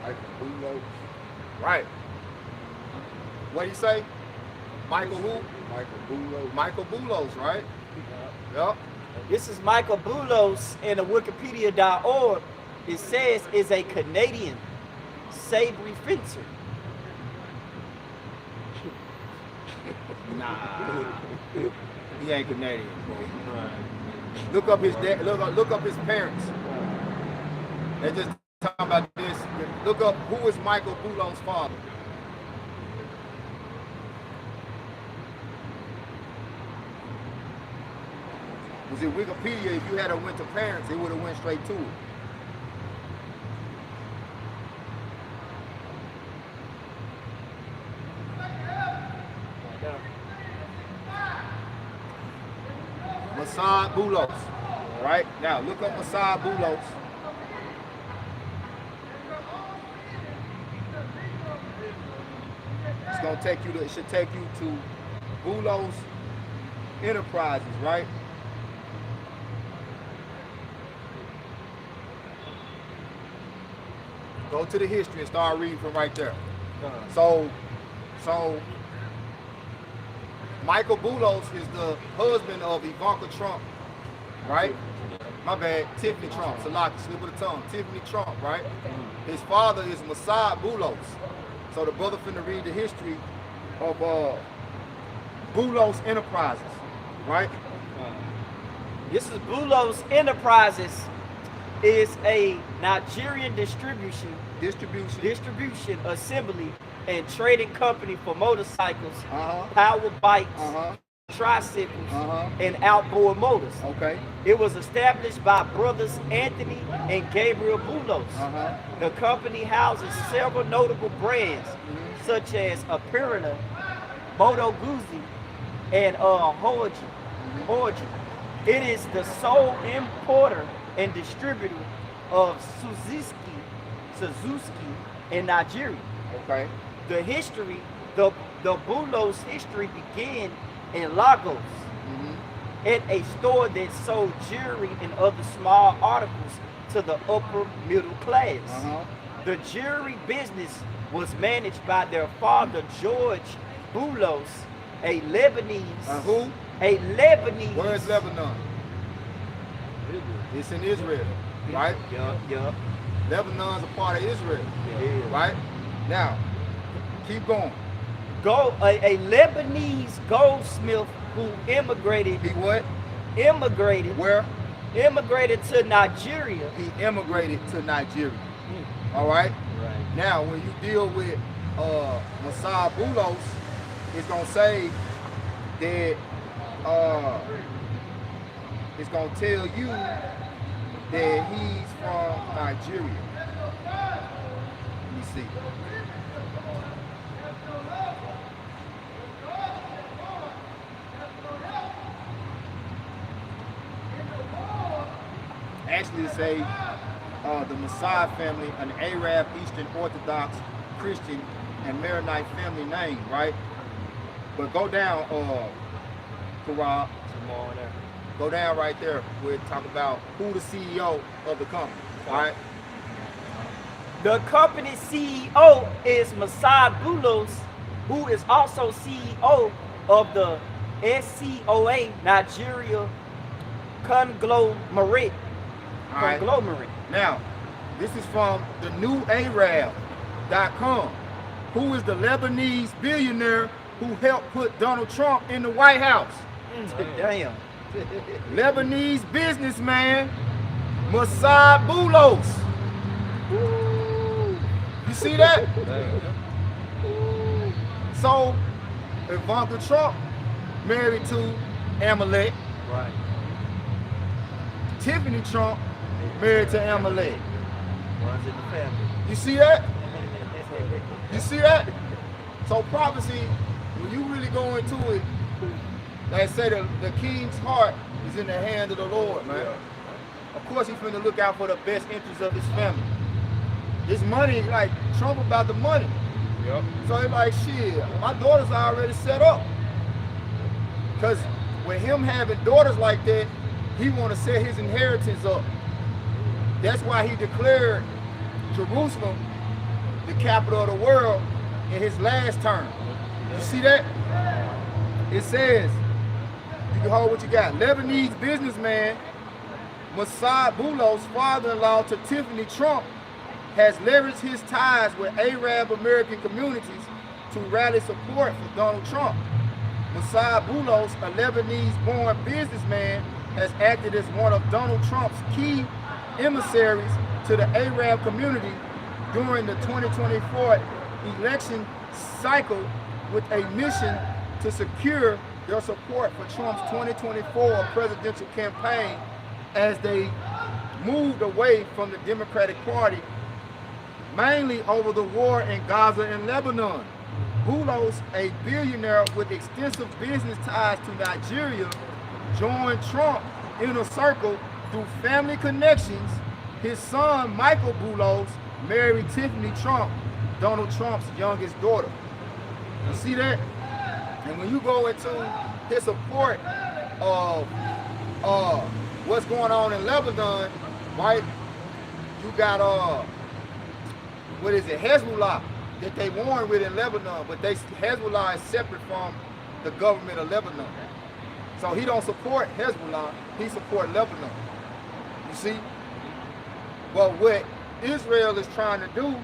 Michael Bulos. Right. What'd he say? Michael who? Michael Bulos. Michael Bulos, right? Yep. This is Michael Bulos in the Wikipedia.org. It says is a Canadian sabre fencer. Nah. He ain't Canadian, bro. Look up his dad, look up his parents. They just talking about this. Look up who is Michael Bulos' father. Was it Wikipedia? If you had a went to parents, it would have went straight to it. Masad Bulos. Right? Now look up Masad Bulos. It's gonna take you to, it should take you to Bulos Enterprises, right? Go to the history and start reading from right there. So Michael Bulos is the husband of Ivanka Trump, right? My bad, Tiffany Trump, Salaki, slip of the tongue. Tiffany Trump, right? His father is Masad Bulos. So the brother finna read the history of Bulos Enterprises, right? This is Bulos Enterprises. Is a Nigerian distribution, assembly, and trading company for motorcycles, power bikes, tricycles, and outboard motors. Okay. It was established by brothers Anthony and Gabriel Bulos. The company houses several notable brands, such as Apirina, Moto Guzzi, and Hoji. It is the sole importer and distributor of Suzuki in Nigeria. Okay. The history, the Bulos history began in Lagos at a store that sold jewelry and other small articles to the upper middle class. The jewelry business was managed by their father, George Bulos, a Lebanese. Who? A Lebanese. Where is Lebanon? It's in Israel, right? Yeah. Lebanon's a part of Israel, right? Now, keep going. A Lebanese goldsmith who immigrated. He what? immigrated. Where? Immigrated to Nigeria. He immigrated to Nigeria. All right? Right. Now, when you deal with Messiah Boulos, it's going to say that it's going to tell you that he's from Nigeria. Let me see. Actually, it say the Messiah family, an Arab, Eastern Orthodox, Christian, and Maronite family name, right? But go down, Karab. Go down right there. We'll talk about who the CEO of the company, all right? The company's CEO is Messiah Boulos, who is also CEO of the SCOA Nigeria Conglomerate. All right. Conglomerate. Now, this is from the newarab.com. Who is the Lebanese billionaire who helped put Donald Trump in the White House? Damn. Lebanese businessman Messiah Boulos. You see that? So, Ivanka Trump married to Amalek. Right. Tiffany Trump married to Amalek. Runs in the family. You see that? You see that? So prophecy, when you really go into it, they say the king's heart is in the hand of the Lord, man. Of course, he's finna look out for the best interests of his family. This money, like, Trump about the money. Yep. So he's like, shit, my daughters are already set up. Because with him having daughters like that, he want to set his inheritance up. That's why he declared Jerusalem the capital of the world in his last term. You see that? It says, you can hold what you got. Lebanese businessman Messiah Boulos, father-in-law to Tiffany Trump, has leveraged his ties with Arab American communities to rally support for Donald Trump. Messiah Boulos, a Lebanese-born businessman, has acted as one of Donald Trump's key emissaries to the Arab community during the 2024 election cycle with a mission to secure their support for Trump's 2024 presidential campaign as they moved away from the Democratic Party, mainly over the war in Gaza and Lebanon. Boulos, a billionaire with extensive business ties to Nigeria, joined Trump inner circle through family connections. His son, Michael Boulos, married Tiffany Trump, Donald Trump's youngest daughter. You see that? And when you go into his support of what's going on in Lebanon, right? You got what is it, Hezbollah, that they warn with in Lebanon, but Hezbollah is separate from the government of Lebanon. So he don't support Hezbollah, he support Lebanon. You see? But what Israel is trying to do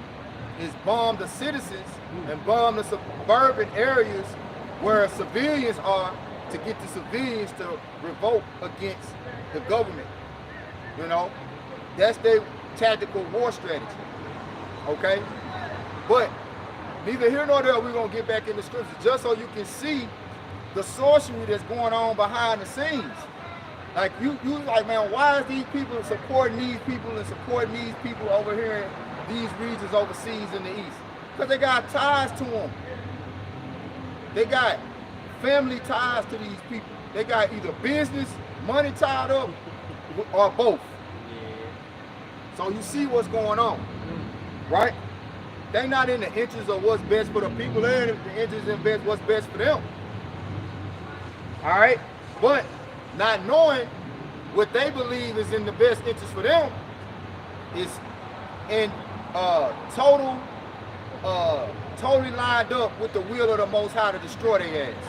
is bomb the citizens and bomb the suburban areas where civilians are, to get the civilians to revolt against the government. You know, that's their tactical war strategy. Okay? But neither here nor there, we're gonna get back in the scriptures just so you can see the sorcery that's going on behind the scenes. Like you like, man, why is these people supporting these people and supporting these people over here in these regions overseas in the east? Because they got ties to them. They got family ties to these people. They got either business, money tied up, or both. So you see what's going on, right? They're not in the interest of what's best for the people, they're in the interest of what's best for them. All right? But not knowing what they believe is in the best interest for them is in totally lined up with the will of the Most High to destroy their ass.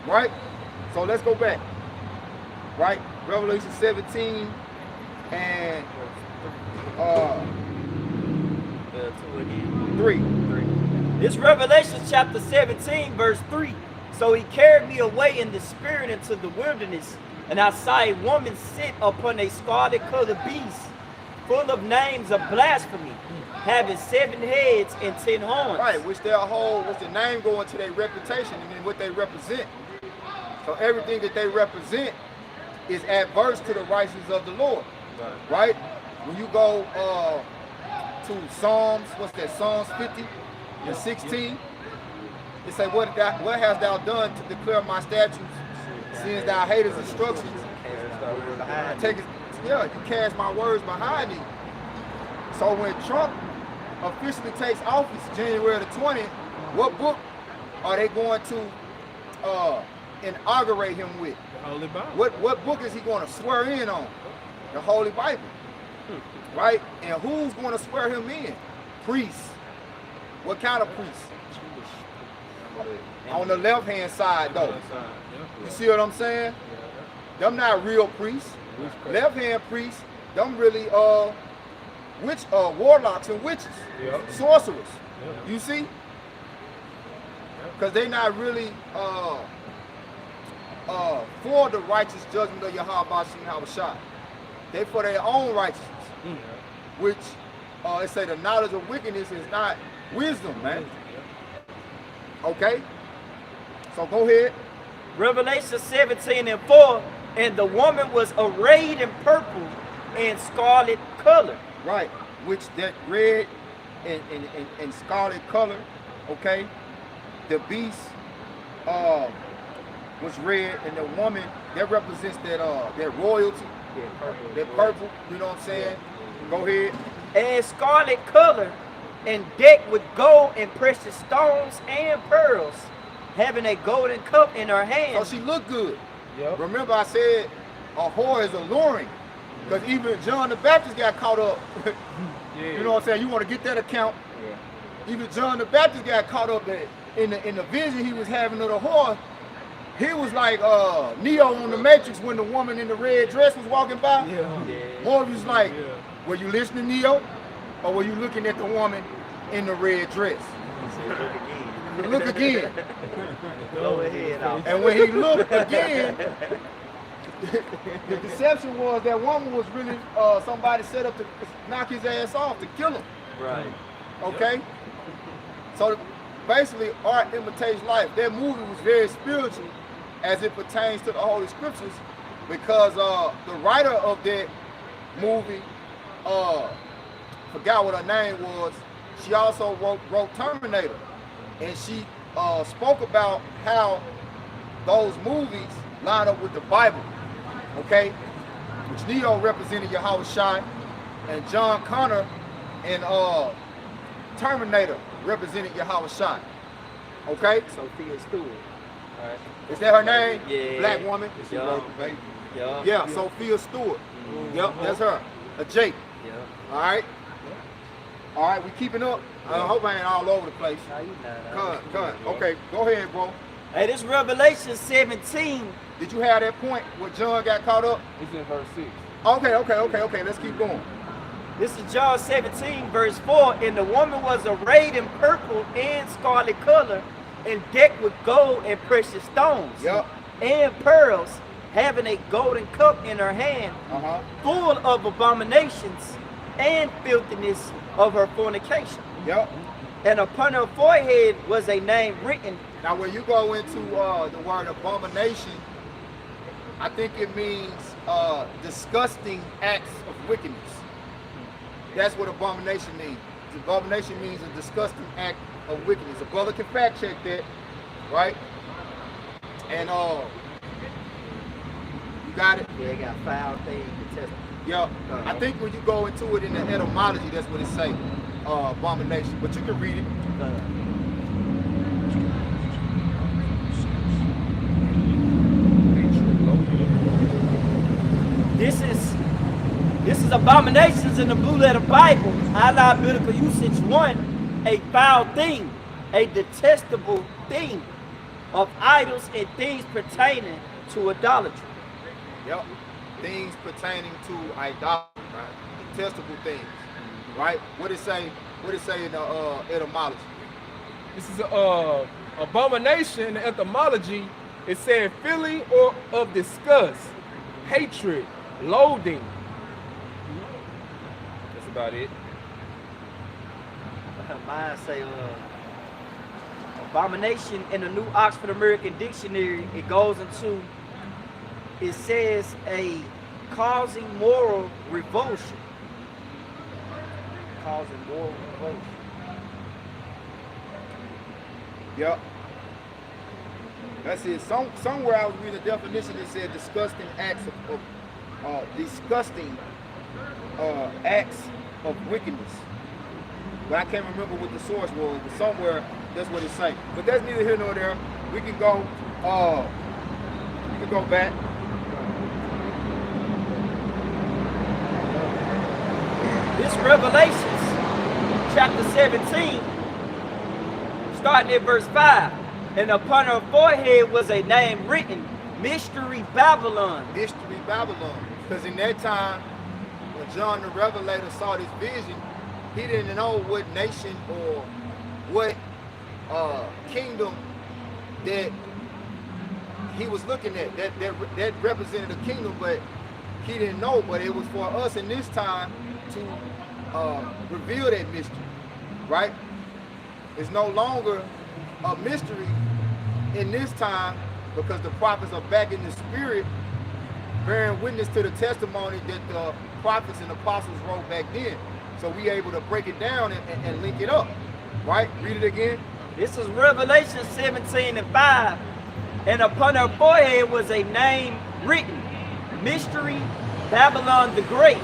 Right? So let's go back. Right? Revelation 17 and 3. It's Revelation chapter 17, verse 3. So he carried me away in the spirit into the wilderness, And I saw a woman sit upon a scarlet colored beast, full of names of blasphemy, having 7 heads and 10 horns. Right, which the name going to their reputation and then what they represent. So everything that they represent is adverse to the righteousness of the Lord. Right? When you go to Psalms, what's that? Psalms 50 and 16. It say, what hast thou done to declare my statutes, since thou hatest instructions? You cast my words behind thee. So when Trump officially takes office January the 20th, what book are they going to inaugurate him with? The Holy Bible. What book is he going to swear in on? The Holy Bible. Right? And who's going to swear him in? Priests. What kind of priests? On the left-hand side, though. You see what I'm saying? Them not real priests. Left-hand priests, them really warlocks and witches, sorcerers. You see? Because they not really for the righteous judgment of Yahweh Shah. They for their own righteousness, which it say the knowledge of wickedness is not wisdom, man. Okay? So go ahead. Revelation 17 and 4, and the woman was arrayed in purple and scarlet color. Right, which that red and scarlet color, okay? The beast was red, and the woman, that represents that royalty, that purple, you know what I'm saying? Go ahead. And scarlet color, and decked with gold and precious stones and pearls, having a golden cup in her hand. So she looked good. Remember I said a whore is alluring, because even John the Baptist got caught up. You know what I'm saying? You want to get that account. Even John the Baptist got caught up in the vision he was having of the whore. He was like Neo on the Matrix when the woman in the red dress was walking by. Morpheus like, were you listening, Neo? Or were you looking at the woman in the red dress? Look again. Go ahead. And when he looked again, the deception was that woman was really somebody set up to knock his ass off, to kill him. Right. Okay? So basically, art imitates life. That movie was very spiritual as it pertains to the Holy Scriptures, because the writer of that movie, forgot what her name was, she also wrote Terminator. And she spoke about how those movies line up with the Bible, okay? Which Neo represented Yahweh Shai, and John Connor and Terminator represented Yahweh Shai, okay? Sophia Stewart. Right. Is that her name? Yeah. Black woman? Yeah, Sophia Stewart. Yep, that's her. A Jake. All right? All right, we keeping up. I hope I ain't all over the place. Come. Okay, go ahead, bro. Hey, this Revelation 17. Did you have that point where John got caught up? It's in verse 6. Okay. Let's keep going. This is John 17, verse 4. And the woman was arrayed in purple and scarlet color, and decked with gold and precious stones, and pearls, having a golden cup in her hand, full of abominations and filthiness of her fornication. And upon her forehead was a name written. Now when you go into the word abomination, I think it means disgusting acts of wickedness. That's what abomination means. Abomination means a disgusting act of wickedness. A brother can fact check that, right? And you got it? Yeah, it got foul things to test. Yeah, I think when you go into it in the etymology, that's what it say, abomination. But you can read it. This is abominations in the Blue Letter Bible. Allied biblical usage 1, a foul thing, a detestable thing of idols and things pertaining to idolatry. Yep. Things pertaining to idolatry, right? Detestable things, right? What it say in the etymology? This is abomination in the etymology. It said feeling or of disgust, hatred, loathing. That's about it. Mine say abomination in the New Oxford American Dictionary. It says a causing moral revulsion. Causing moral revulsion. Yep. That's it. Somewhere I was reading a definition that said disgusting acts acts of wickedness. But I can't remember what the source was, but somewhere that's what it's saying. But that's neither here nor there. We can go back. This Revelations chapter 17, starting at verse 5. And upon her forehead was a name written, Mystery Babylon. Mystery Babylon. Because in that time, when John the Revelator saw this vision, he didn't know what nation or what kingdom that he was looking at. That represented a kingdom, but he didn't know. But it was for us in this time to reveal that mystery, right? It's no longer a mystery in this time because the prophets are back in the spirit, bearing witness to the testimony that the prophets and apostles wrote back then. So we able to break it down and link it up, right? Read it again. This is Revelation 17 and 5. And upon her forehead was a name written, Mystery Babylon the Great,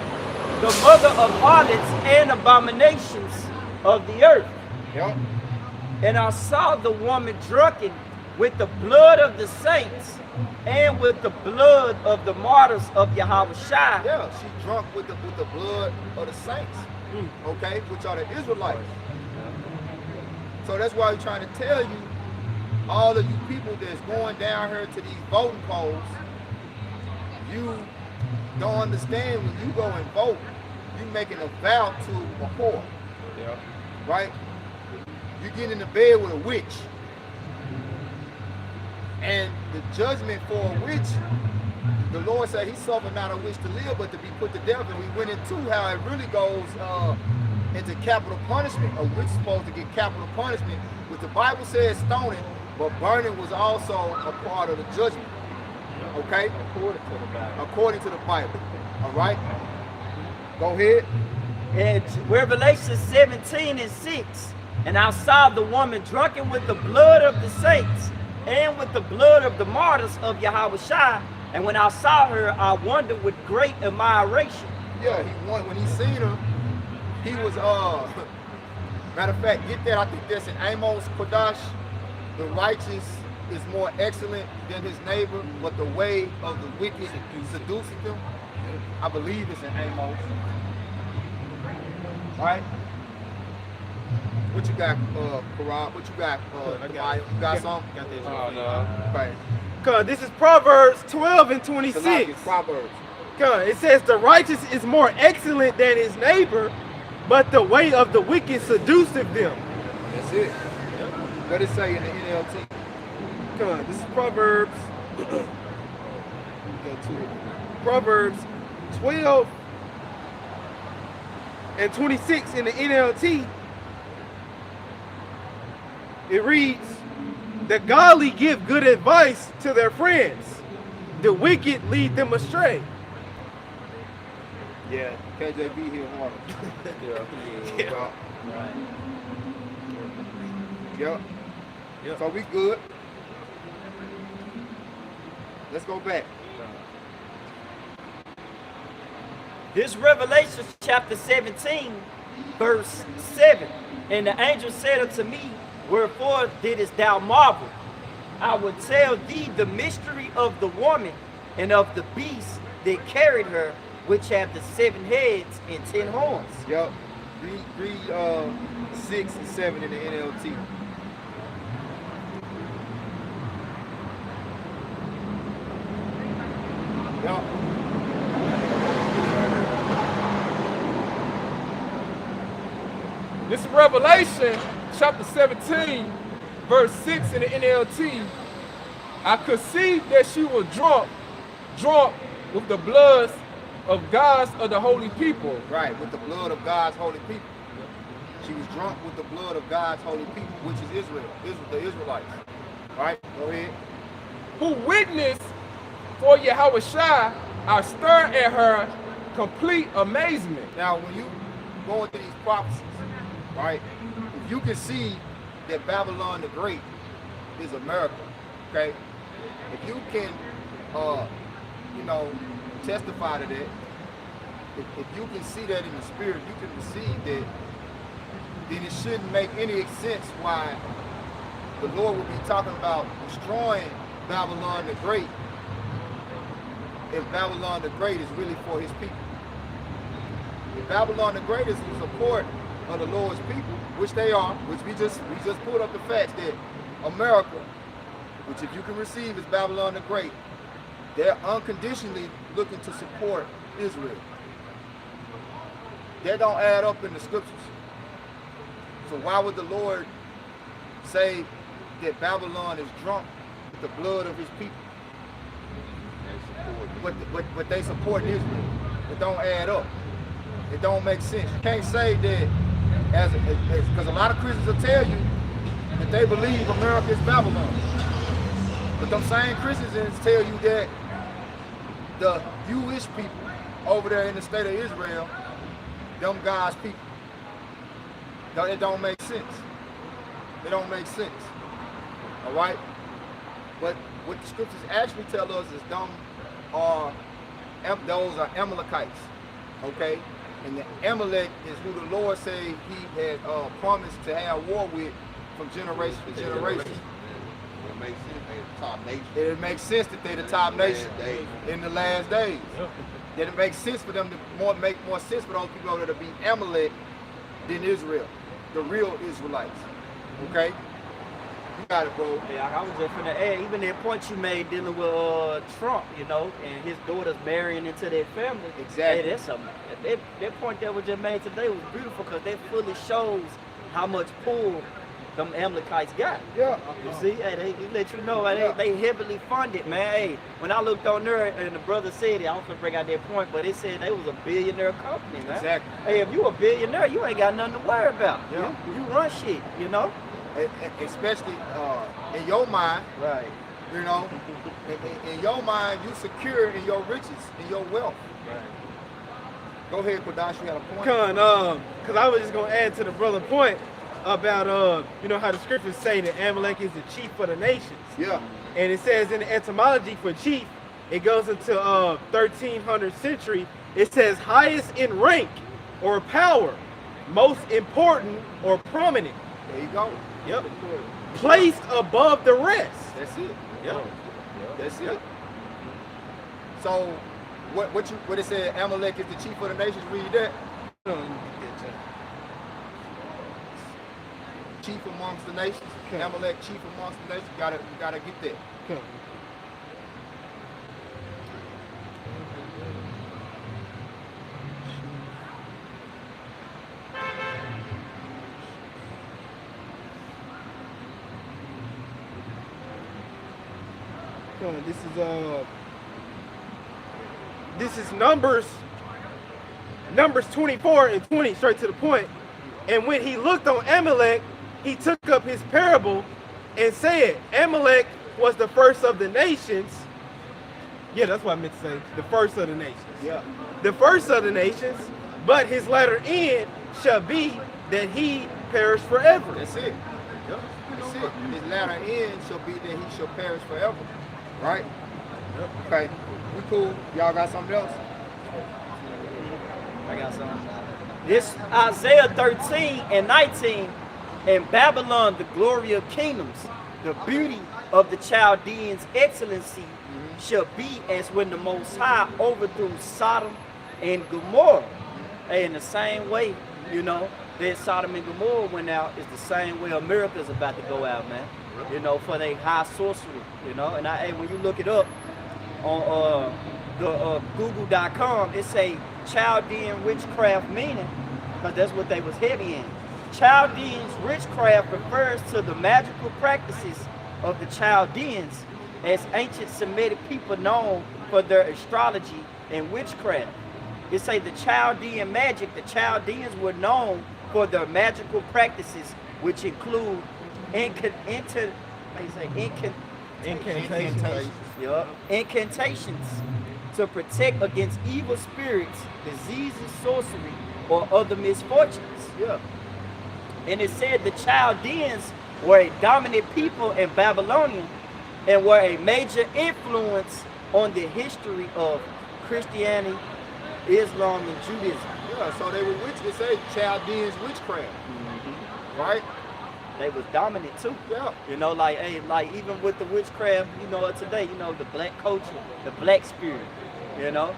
the mother of harlots and abominations of the earth. Yep. And I saw the woman drunken with the blood of the saints and with the blood of the martyrs of Yahweh Shai. Yeah, she drunk with the blood of the saints, okay, which are the Israelites. So that's why we're trying to tell you, all of you people that's going down here to these voting polls, you don't understand when you go and vote, you making a vow to a whore, right? You get in the bed with a witch. And the judgment for a witch, the Lord said he suffered not a witch to live, but to be put to death. And we went into how it really goes into capital punishment. A witch is supposed to get capital punishment, which the Bible says stoning, but burning was also a part of the judgment. Okay? According to the Bible. All right? Go ahead. And Revelation 17 and 6. And I saw the woman drunken with the blood of the saints and with the blood of the martyrs of Yahweh Shai. And when I saw her, I wondered with great admiration. Yeah, when he seen her, he was, matter of fact, get that, I think that's in Amos Kodash. The righteous is more excellent than his neighbor, but the way of the wicked seducing them. I believe it's in Amos. Right? What you got, Quran? What you got, you got something? Oh, no. Okay. Cause this is Proverbs 12 and 26. Proverbs. Cause it says the righteous is more excellent than his neighbor, but the way of the wicked seduceth them. That's it. What it say in the NLT? Cause this is Proverbs. Go to it. Proverbs 12 and 26 in the NLT. It reads, the godly give good advice to their friends. The wicked lead them astray. Yeah, KJV here harder. Yeah. Yep. So we good. Let's go back. This Revelation chapter 17, verse 7. And the angel said unto me, wherefore didst thou marvel? I will tell thee the mystery of the woman and of the beast that carried her, which have the 7 heads and 10 horns. Yep. Read 6 and 7 in the NLT. Yep. This is Revelation chapter 17, verse 6 in the NLT. I could see that she was drunk with the bloods of God's of the holy people. Right, with the blood of God's holy people. She was drunk with the blood of God's holy people, which is the Israelites. Right, go ahead. Who witnessed for Yahushua, I stir at her complete amazement. Now, when you go into these prophecies, right, if you can see that Babylon the Great is America, okay, if you can, testify to that, if you can see that in the spirit, you can receive that, then it shouldn't make any sense why the Lord would be talking about destroying Babylon the Great if Babylon the Great is really for his people. If Babylon the Great is in support of the Lord's people, which they are, which we just pulled up the facts that America, which if you can receive is Babylon the Great, they're unconditionally looking to support Israel. That don't add up in the scriptures. So why would the Lord say that Babylon is drunk with the blood of his people? But they support Israel. It don't add up. It don't make sense. You can't say that because a lot of Christians will tell you that they believe America is Babylon. But them same Christians tell you that the Jewish people over there in the state of Israel, them God's people. It don't make sense. It don't make sense. All right? But what the scriptures actually tell us is those are Amalekites. Okay? And the Amalek is who the Lord say he had promised to have war with from generation to generation. It makes sense they're the top nation. It makes sense that they're the top nation in the last days. That it makes sense for them to make more sense for those people that to be Amalek than Israel, the real Israelites. Okay? You got it, bro. Yeah, I was just finna add, even that point you made dealing with Trump, and his daughters marrying into their family. Exactly. Hey, that's something. That point that was just made today was beautiful because that fully shows how much pull them Amalekites got. Yeah. You see, hey, they let you know they heavily funded, man. Hey, when I looked on there and the brother said it, I don't want to bring out that point, but it said they was a billionaire company, man. Exactly. Hey, if you a billionaire, you ain't got nothing to worry about. Yeah. You run shit, Especially in your mind. Right. In your mind, you secure in your riches, in your wealth. Right. Go ahead, Kodash, you had a point? Because I was just going to add to the brother point about, how the scriptures say that Amalek is the chief of the nations. Yeah. And it says in the etymology for chief, it goes into 1300th century. It says highest in rank or power, most important or prominent. There you go. Yep. Placed above the rest. That's it. Yep. That's it. So, what it said, Amalek is the chief of the nations, read that. Chief amongst the nations. Okay. Amalek, chief amongst the nations. You gotta get that. Okay. This is Numbers 24 and 20, straight to the point. And when he looked on Amalek, he took up his parable and said, Amalek was the first of the nations. Yeah, that's what I meant to say. The first of the nations. Yeah. The first of the nations, but his latter end shall be that he perish forever. That's it. Yep. That's it. His latter end shall be that he shall perish forever. Right? Yep. Okay. We cool. Y'all got something else? I got something. This Isaiah 13 and 19, and Babylon, the glory of kingdoms, the beauty of the Chaldeans' excellency, shall be as when the Most High overthrew Sodom and Gomorrah. Hey, in the same way, that Sodom and Gomorrah went out, is the same way America's about to go out, man. For their high sorcery, and when you look it up on the Google.com, it say Chaldean witchcraft meaning, because that's what they was heavy in. Chaldeans witchcraft refers to the magical practices of the Chaldeans, as ancient Semitic people known for their astrology and witchcraft. It say the Chaldean magic. The Chaldeans were known for their magical practices, which include incantations to protect against evil spirits, diseases, sorcery, or other misfortunes. Yeah. And it said the Chaldeans were a dominant people in Babylonian and were a major influence on the history of Christianity, Islam, and Judaism. Yeah, so they were it say Chaldeans witchcraft. Right? They was dominant too. Yeah. You know, like, hey, like even with the witchcraft, you know, today, you know, the black culture, the black spirit, you know,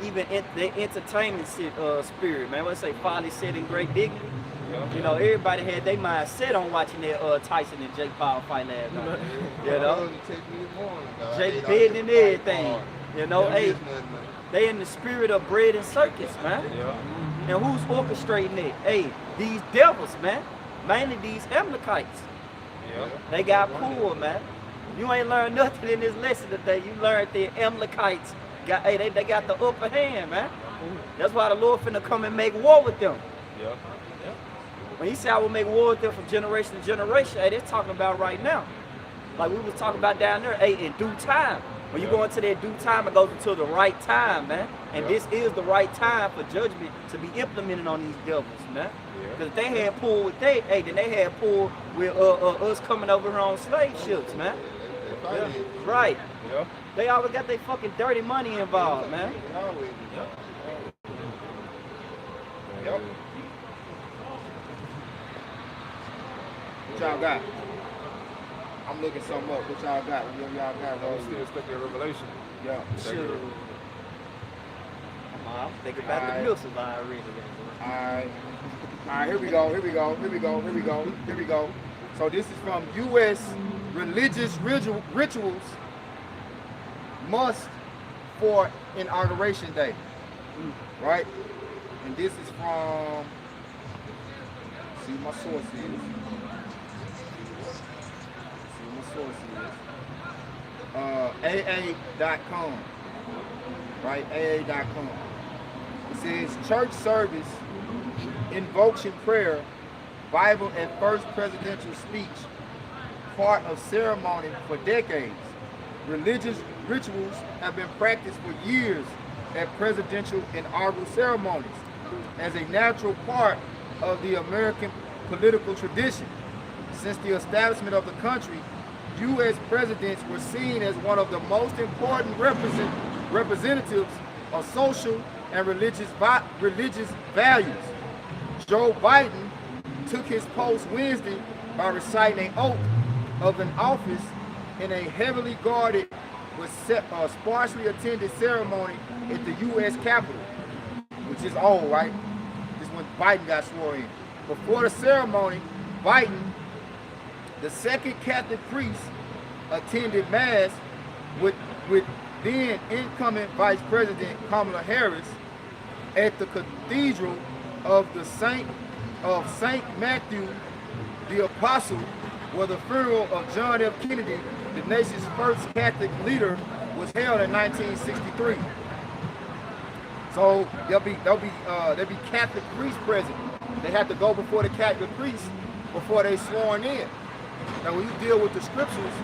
even the entertainment spirit, man. Let's say Folly said in Great Dignity. Yeah. You know, everybody had their mind set on watching that Tyson and Jake Paul fight last night. You know, Jake bidding and everything. You know, hey, they in the spirit of bread and circus, man. Yeah. And who's orchestrating it? Hey, these devils, man. Mainly these Amalekites. Yeah. They got pulled, man. You ain't learned nothing in this lesson today. You learned the Amalekites got, hey, they got the upper hand, man. That's why the Lord finna come and make war with them. Yeah. Yeah. When he said I will make war with them from generation to generation, hey, they're talking about right now. Like we was talking about down there, hey, in due time. When you go into that due time, it goes into the right time, man. And this is the right time for judgment to be implemented on these devils, man. Because if they had pulled with then they had pulled with us coming over here on slave ships, man. Yeah. Right. Yeah. They always got their fucking dirty money involved, man. Yep. What y'all got? I'm looking something up. What y'all got? What y'all got? I'm still stuck in Revelation. Yeah. Sure. I'm thinking about the missiles I already. Alright, here we go. So this is from U.S. Religious Rituals Must for Inauguration Day. Right? And this is from, see my source is. AA.com. Right? AA.com. It says church service, invocation prayer, Bible and first presidential speech, part of ceremony for decades. Religious rituals have been practiced for years at presidential inaugural ceremonies as a natural part of the American political tradition. Since the establishment of the country, U.S. presidents were seen as one of the most important representatives of social and religious values. Joe Biden took his post Wednesday by reciting an oath of an office in a heavily guarded but sparsely attended ceremony at the U.S. Capitol, which is old, right? This is when Biden got sworn in. Before the ceremony, Biden, the second Catholic priest, attended Mass with then incoming Vice President Kamala Harris at the Cathedral of the Saint Matthew the Apostle, where the funeral of John F. Kennedy, the nation's first Catholic leader, was held in 1963. So there'll be Catholic priests present. They have to go before the Catholic priests before they sworn in. Now, when you deal with the scriptures,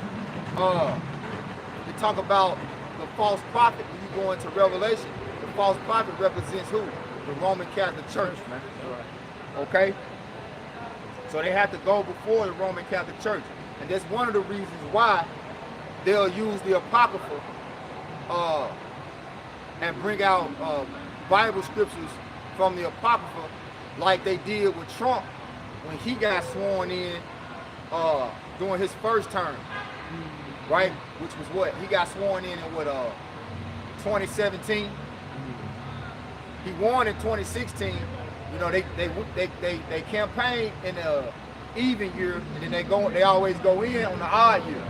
they talk about the false prophet. When you go into Revelation, the false prophet represents who? The Roman Catholic Church, man. Okay? So they have to go before the Roman Catholic Church. And that's one of the reasons why they'll use the Apocrypha and bring out Bible scriptures from the Apocrypha like they did with Trump when he got sworn in during his first term, right? Which was what? He got sworn in what, 2017? He won in 2016. You know, they campaign in the even year, and then they always go in on the odd year,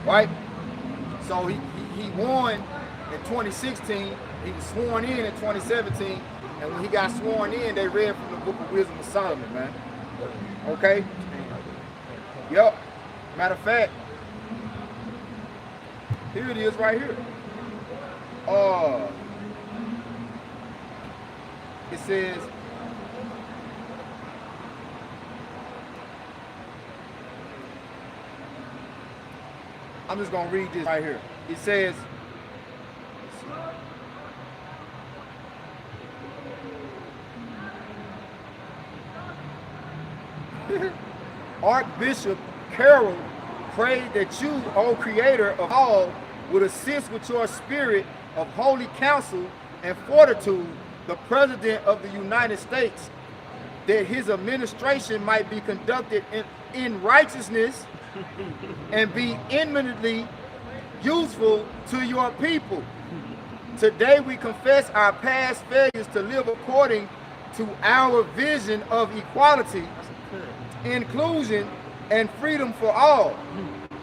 right? So he won in 2016. He was sworn in 2017, and when he got sworn in, they read from the Book of Wisdom of Solomon, man. Okay. Yep. Matter of fact, here it is right here. It says, I'm just gonna read this right here. It says, Archbishop Carroll prayed that you, O Creator of all, would assist with your spirit of holy counsel and fortitude the President of the United States, that his administration might be conducted in righteousness and be eminently useful to your people. Today we confess our past failures to live according to our vision of equality, inclusion, and freedom for all.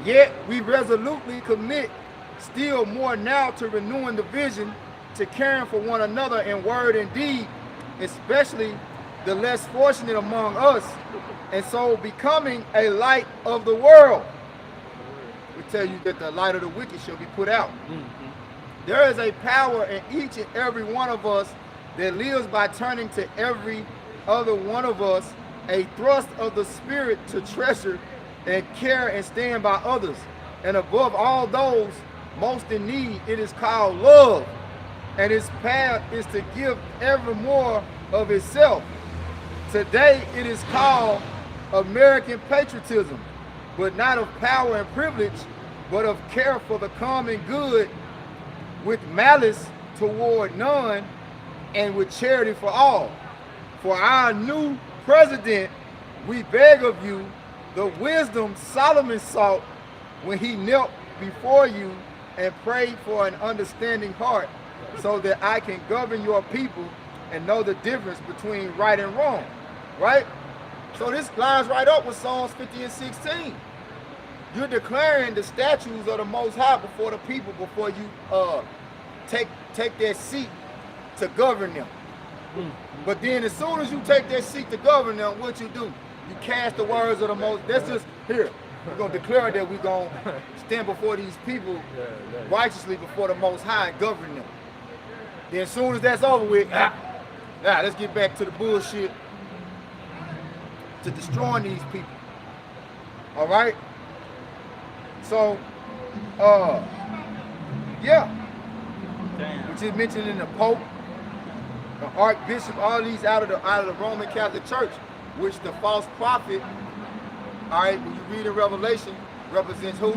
Yet we resolutely commit still more now to renewing the vision, to caring for one another in word and deed, especially the less fortunate among us, and so becoming a light of the world. We tell you that the light of the wicked shall be put out. There is a power in each and every one of us that lives by turning to every other one of us a thrust of the Spirit to treasure and care and stand by others. And above all those most in need, it is called love. And its path is to give ever more of itself. Today it is called American patriotism, but not of power and privilege, but of care for the common good, with malice toward none, and with charity for all. For our new president, we beg of you the wisdom Solomon sought when he knelt before you and prayed for an understanding heart, so that I can govern your people and know the difference between right and wrong. Right? So this lines right up with Psalms 50 and 16. You're declaring the statutes of the Most High before the people, before you take that seat to govern them. But then as soon as you take that seat to govern them, what you do? You cast the words of the Most. That's just here. We're gonna declare that we're gonna stand before these people righteously before the Most High and govern them. Then as soon as that's over with, let's get back to the bullshit, to destroying these people. All right. So, which is mentioned in the Pope, the Archbishop, all these out of the Roman Catholic Church, which the false prophet, all right, when you read in Revelation, represents who?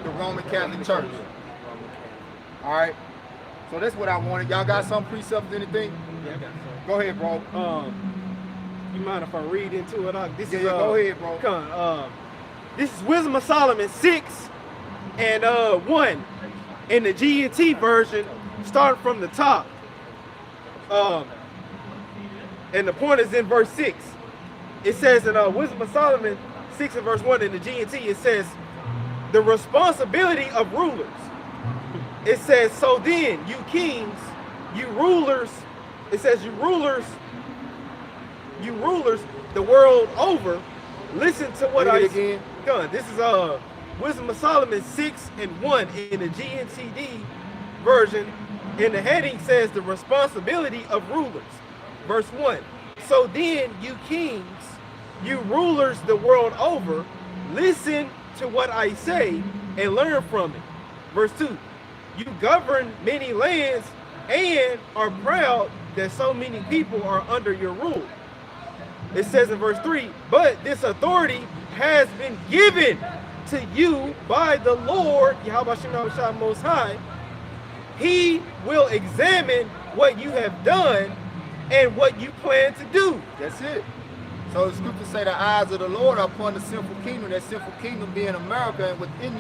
The Roman Catholic Church. All right. So that's what I wanted. Y'all got some precepts, anything? Yeah, I got some. Go ahead, bro. You mind if I read into it? This Yeah, is, go ahead, bro. Come on. This is Wisdom of Solomon 6 and 1 in the G&T version, starting from the top. And the point is in verse 6. It says in Wisdom of Solomon 6 and verse 1 in the G&T, it says, the responsibility of rulers. It says, so then, you kings, you rulers, it says, you rulers the world over, listen to what I again. Done. This is Wisdom of Solomon 6 and 1 in the GNCD version. And the heading says the responsibility of rulers. Verse 1. So then, you kings, you rulers the world over, listen to what I say and learn from it. Verse 2. You govern many lands and are proud that so many people are under your rule. It says in verse 3, but this authority has been given to you by the Lord, Yahweh Shem Most High. He will examine what you have done and what you plan to do. That's it. So the scriptures say the eyes of the Lord are upon the sinful kingdom, that sinful kingdom being America, and within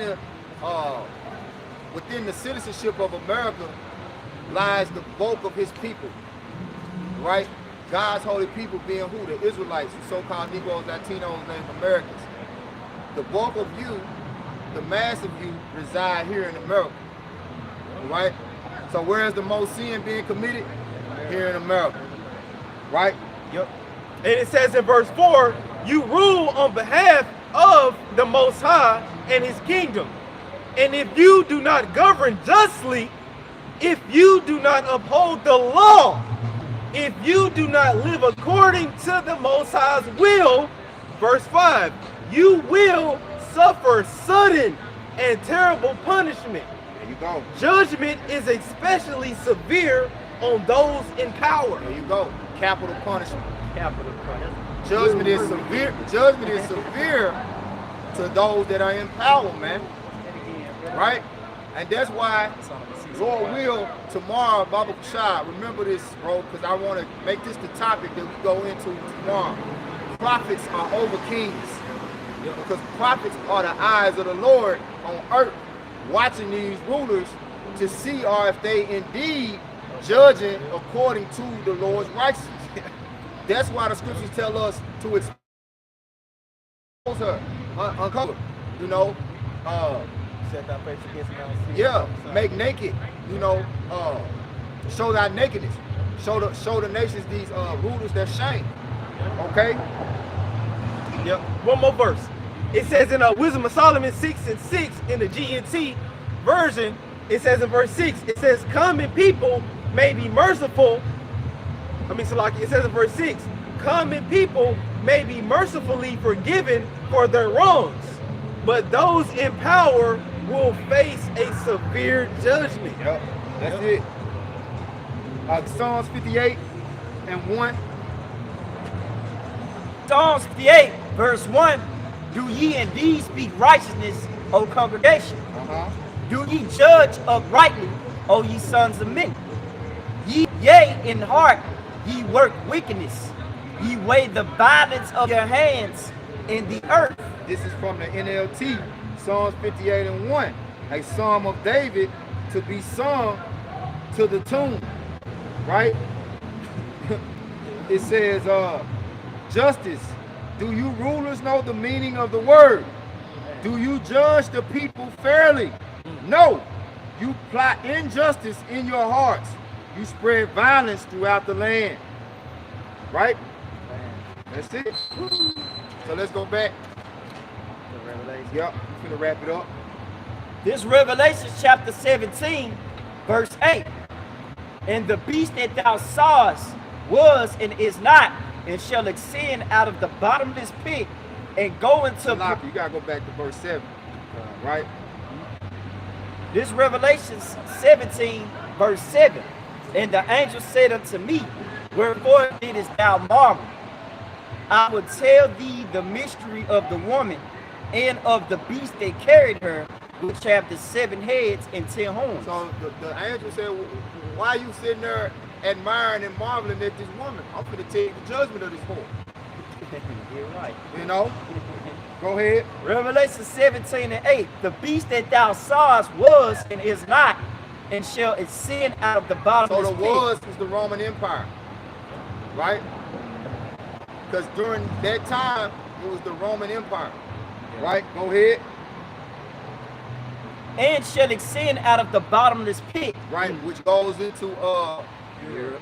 the citizenship of America lies the bulk of his people, right? God's holy people being who? The Israelites, the so-called Negroes, Latinos, named Americans. The bulk of you, the mass of you, reside here in America, right? So where is the most sin being committed? Here in America, right? Yep. And it says in verse 4, you rule on behalf of the Most High and his kingdom. And if you do not govern justly, if you do not uphold the law, if you do not live according to the Most High's will, verse 5, you will suffer sudden and terrible punishment. There you go. Judgment is especially severe on those in power. There you go. Capital punishment. Capital punishment. Judgment is severe. Judgment is severe to those that are in power, man. Right? And that's why, Lord will, tomorrow, Baba Kashad, remember this, bro, because I want to make this the topic that we go into tomorrow. Prophets are over kings. Because prophets are the eyes of the Lord on earth, watching these rulers to see if they indeed judging according to the Lord's righteousness. That's why the scriptures tell us to expose her, uncover, you know, Set thy face against Mount Seir. yeah, make naked, you know, show thy nakedness, show the nations these rulers their shame. Okay. Yep. One more verse. It says in Wisdom of Solomon 6:6 in the GNT version, it says in verse 6, it says, common people may be merciful. So like it says in verse 6, common people may be mercifully forgiven for their wrongs, but those in power will face a severe judgment. Yep, that's it. Psalms 58:1. Psalms 58, verse 1. Do ye indeed speak righteousness, O congregation? Do ye judge uprightly, O ye sons of men? Ye, yea, in heart, ye work wickedness. Ye weigh the violence of your hands in the earth. This is from the NLT, Psalms 58:1. A psalm of David to be sung to the tune, right? It says, justice. Do you rulers know the meaning of the word? Do you judge the people fairly? No. You plot injustice in your hearts. You spread violence throughout the land. Right? That's it. So let's go back. Yep, we're gonna wrap it up. This Revelation chapter 17, verse 8. And the beast that thou sawest was and is not, and shall ascend out of the bottomless pit and go into... You gotta go back to verse 7, right? This Revelation 17, verse 7. And the angel said unto me, wherefore didst thou marvel? I will tell thee the mystery of the woman and of the beast that carried her, which have the 7 heads and 10 horns. So the angel said, why are you sitting there admiring and marveling at this woman? I'm going to take the judgment of this whore. You're right. You know? Go ahead. Revelation 17:8. The beast that thou sawest was and is not, and shall ascend out of the bottomless pit. So the was is the Roman Empire, right? Because during that time, it was the Roman Empire, right? Go ahead. And shall ascend out of the bottomless pit. Right, which goes into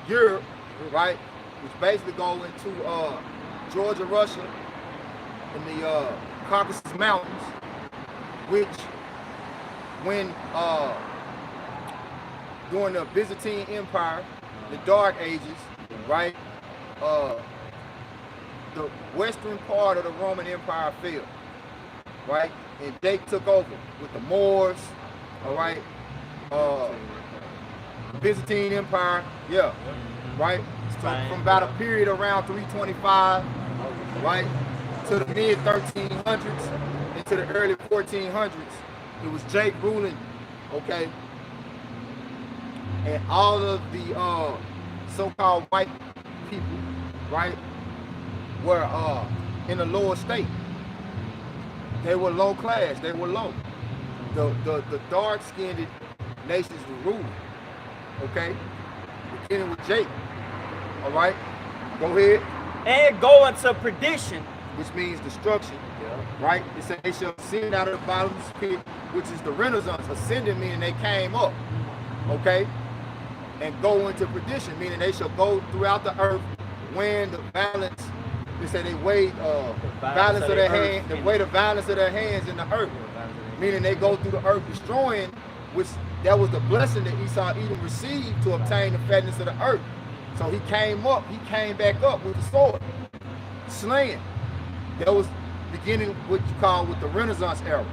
Europe, right? Which basically goes into Georgia, Russia, and the Caucasus Mountains, which when during the Byzantine Empire, the Dark Ages, right? The western part of the Roman Empire fell, right? And they took over with the Moors, all right? Byzantine Empire, yeah, right? So from about a period around 325, right, to the mid 1300s, into the early 1400s, it was Jake ruling, okay? And all of the so-called white people, right, were in a lower state. They were low class, they were low. The dark-skinned nations were ruling, okay? Beginning with Jake, all right? Go ahead. And go into perdition. Which means destruction, right? It says they shall ascend out of the bottomless pit, which is the Renaissance. Ascending meaning they came up, okay? And go into perdition, meaning they shall go throughout the earth when the violence, they say they weigh violence of their hands, they weigh the violence of their hands in the earth, meaning they go through the earth destroying, which that was the blessing that Esau Edom received to obtain the fatness of the earth. So he came back up with the sword, slaying. That was beginning what you call with the Renaissance era,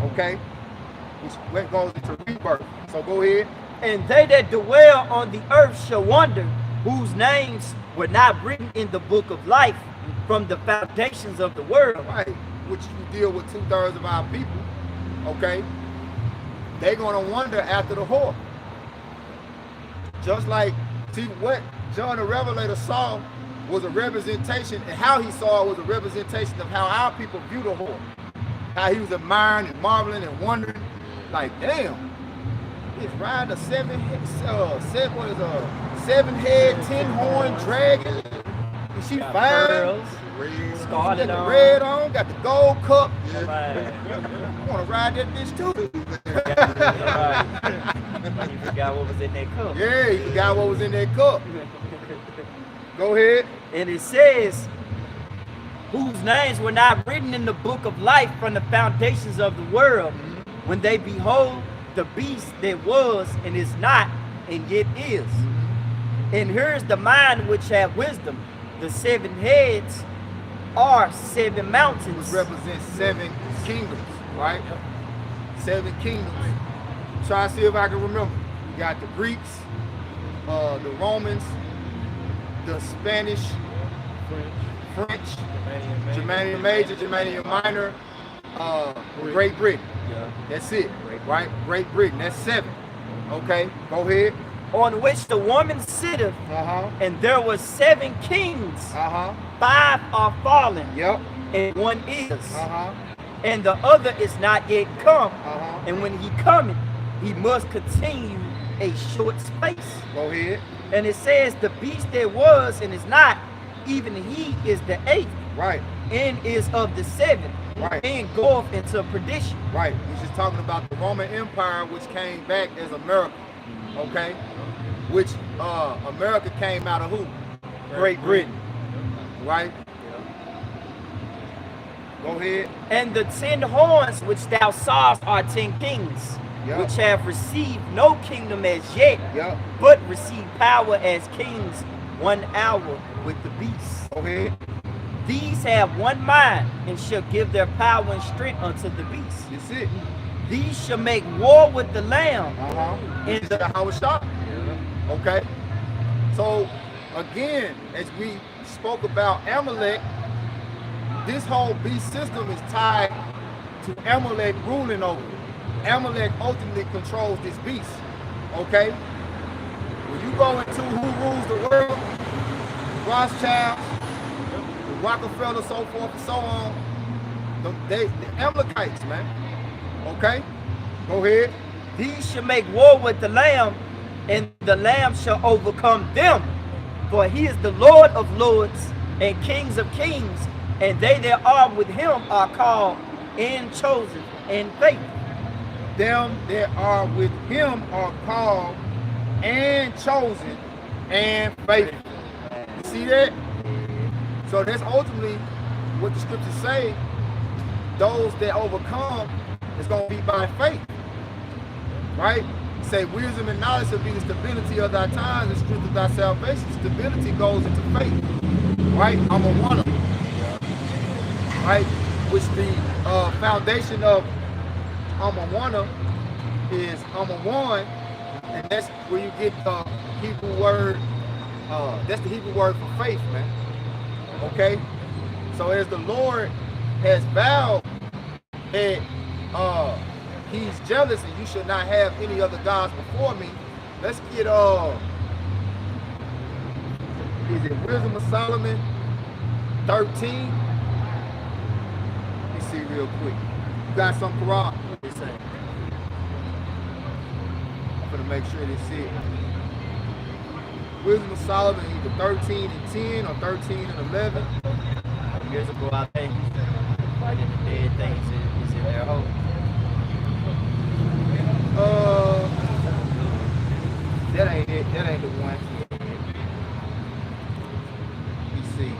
okay? Which goes into rebirth. So go ahead. And they that dwell on the earth shall wonder, whose names were not written in the book of life from the foundations of the world. Right, which you deal with 2/3 of our people, okay? They're gonna wonder after the whore. Just like, see, what John the Revelator saw was a representation, and how he saw it was a representation of how our people view the whore. How he was admiring and marveling and wondering, like, damn, he's riding a seven-head, 10-horn dragon. And she Got fine. pearls, scarlet Got the on. red on, got the gold cup. Right. I want to ride that bitch too. You forgot what was in that cup. Yeah, you forgot what was in that cup. Go ahead. And it says, whose names were not written in the book of life from the foundations of the world, when they behold the beast that was and is not and yet is. And here's the mind which have wisdom. The 7 heads are 7 mountains. Which represents 7 kingdoms, right? 7 kingdoms. Try to see if I can remember. You got the Greeks, the Romans, the Spanish, French, Germanian Major, Germanian Minor, Great Britain. Yeah. That's it, right? Great Britain, that's 7. Okay, go ahead. On which the woman sitteth, and there were 7 kings. 5 are fallen, Yep. and 1 is. And the other is not yet come. And when he cometh, he must continue a short space. Go ahead. And it says the beast that was and is not, even he is the 8th. Right. And is of the 7th. Right. And goeth into perdition. Right. We're just talking about the Roman Empire, which came back as America. Okay. Which America came out of who? Great Britain. Right. Go ahead. And the 10 horns which thou sawest are 10 kings, which have received no kingdom as yet, but receive power as kings 1 hour with the beast. Go ahead. These have one mind, and shall give their power and strength unto the beast. That's it. These shall make war with the Lamb. And how it stopped. Okay. So again, as we spoke about Amalek, this whole beast system is tied to Amalek ruling over it. Amalek ultimately controls this beast. Okay. When you go into who rules the world, Rothschild, Rockefeller, so forth and so on, the Amalekites, man. Okay? Go ahead. These shall make war with the Lamb, and the Lamb shall overcome them. For he is the Lord of lords and kings of kings, and they that are with him are called and chosen and faithful. Them that are with him are called and chosen and faithful. You see that? So that's ultimately what the scriptures say. Those that overcome is going to be by faith. Right? Say wisdom and knowledge will be the stability of thy times and strength of thy salvation. Stability goes into faith. Right? I'm a one. Right? Which the foundation of I'm a one is I'm a one, and that's where you get the Hebrew word. That's the Hebrew word for faith, man. Okay? So as the Lord has vowed that he's jealous and you should not have any other gods before me, let's get is it Wisdom of Solomon 13? Let me see real quick. You got some Quran? I'm gonna make sure they see it. Wisdom of Solomon, either 13 and 10 or 13 and 11. Years ago, I think fighting the dead things is in their hole. That ain't it. That ain't the one. Let me see.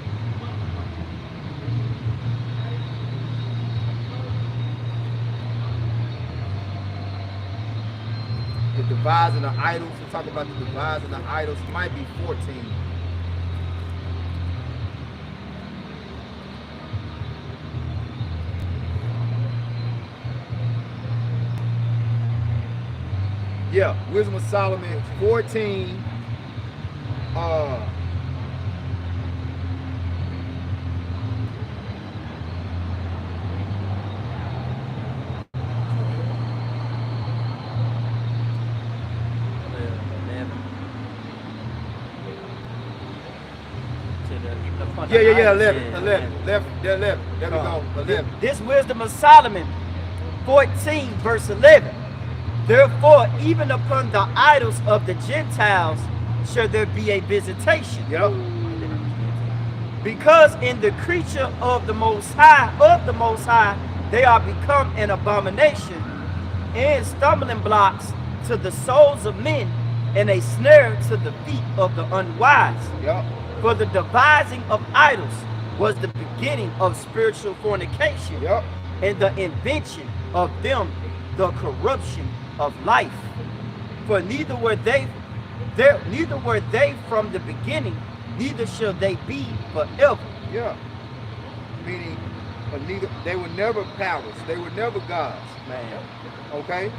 devising the idols. We talk about the devising the idols. It might be 14. Yeah, Wisdom of Solomon 14. Yeah, 11. There we go, 11. This wisdom of Solomon, 14, verse 11. Therefore, even upon the idols of the Gentiles shall there be a visitation. Yep. Because in the creature of the Most High, they are become an abomination and stumbling blocks to the souls of men and a snare to the feet of the unwise. Yep. For the devising of idols was the beginning of spiritual fornication, yep, and the invention of them the corruption of life. For neither were they from the beginning, neither shall they be forever. Yeah. Meaning, they were never powers. They were never gods. Man. Okay?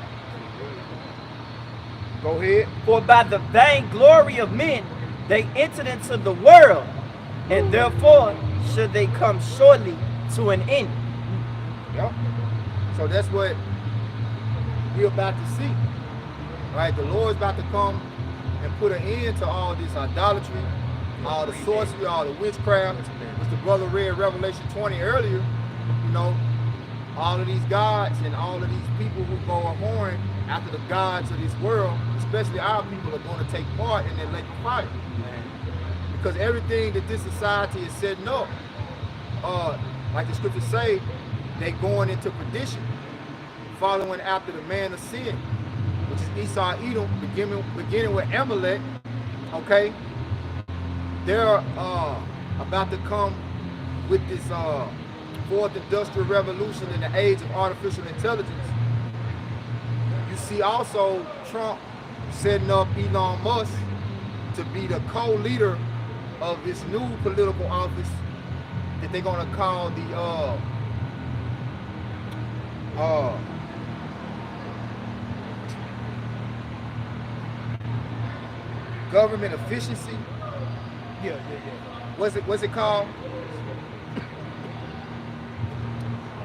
Go ahead. For by the vainglory of men they entered into the world, and therefore should they come shortly to an end. Yep. So that's what we're about to see. Right? The Lord's about to come and put an end to all this idolatry, all the sorcery, all the witchcraft, which the brother read Revelation 20 earlier. You know, all of these gods and all of these people who go a horn after the gods of this world, especially our people, are going to take part in that lake of fire. Because everything that this society is setting up, like the scriptures say, they going into perdition, following after the man of sin, which is Esau, Edom, beginning with Amalek. Okay, they're about to come with this fourth industrial revolution in the age of artificial intelligence. You see also Trump setting up Elon Musk to be the co-leader of this new political office that they're gonna call the government efficiency. Yeah. What's it called?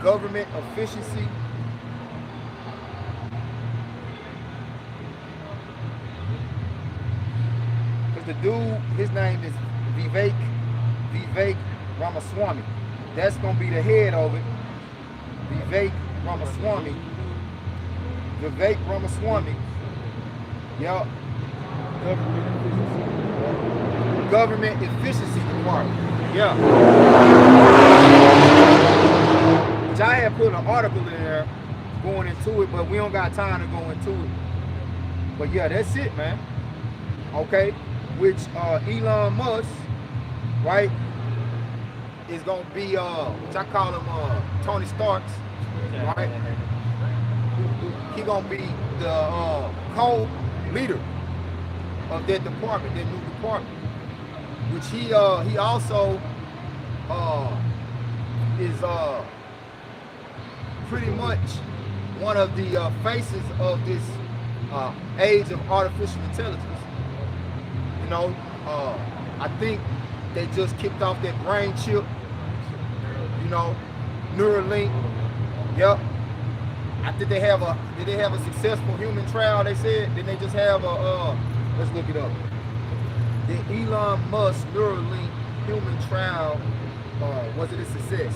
Government efficiency. Because the dude, his name is Vivek Ramaswamy. That's gonna be the head of it. Vivek Ramaswamy. Yup. Government efficiency department. Yeah. Which I had put an article in there going into it, but we don't got time to go into it. But yeah, that's it, man. Okay. Which Elon Musk, right, is gonna be which I call him Tony Starks, right? He gonna be the co-leader of that department, that new department. Which he also is pretty much one of the faces of this age of artificial intelligence. You know, I think they just kicked off that brain chip, you know, Neuralink. Yep. I think did they have a successful human trial, they said? Didn't they just have a, let's look it up. The Elon Musk Neuralink human trial, was it a success?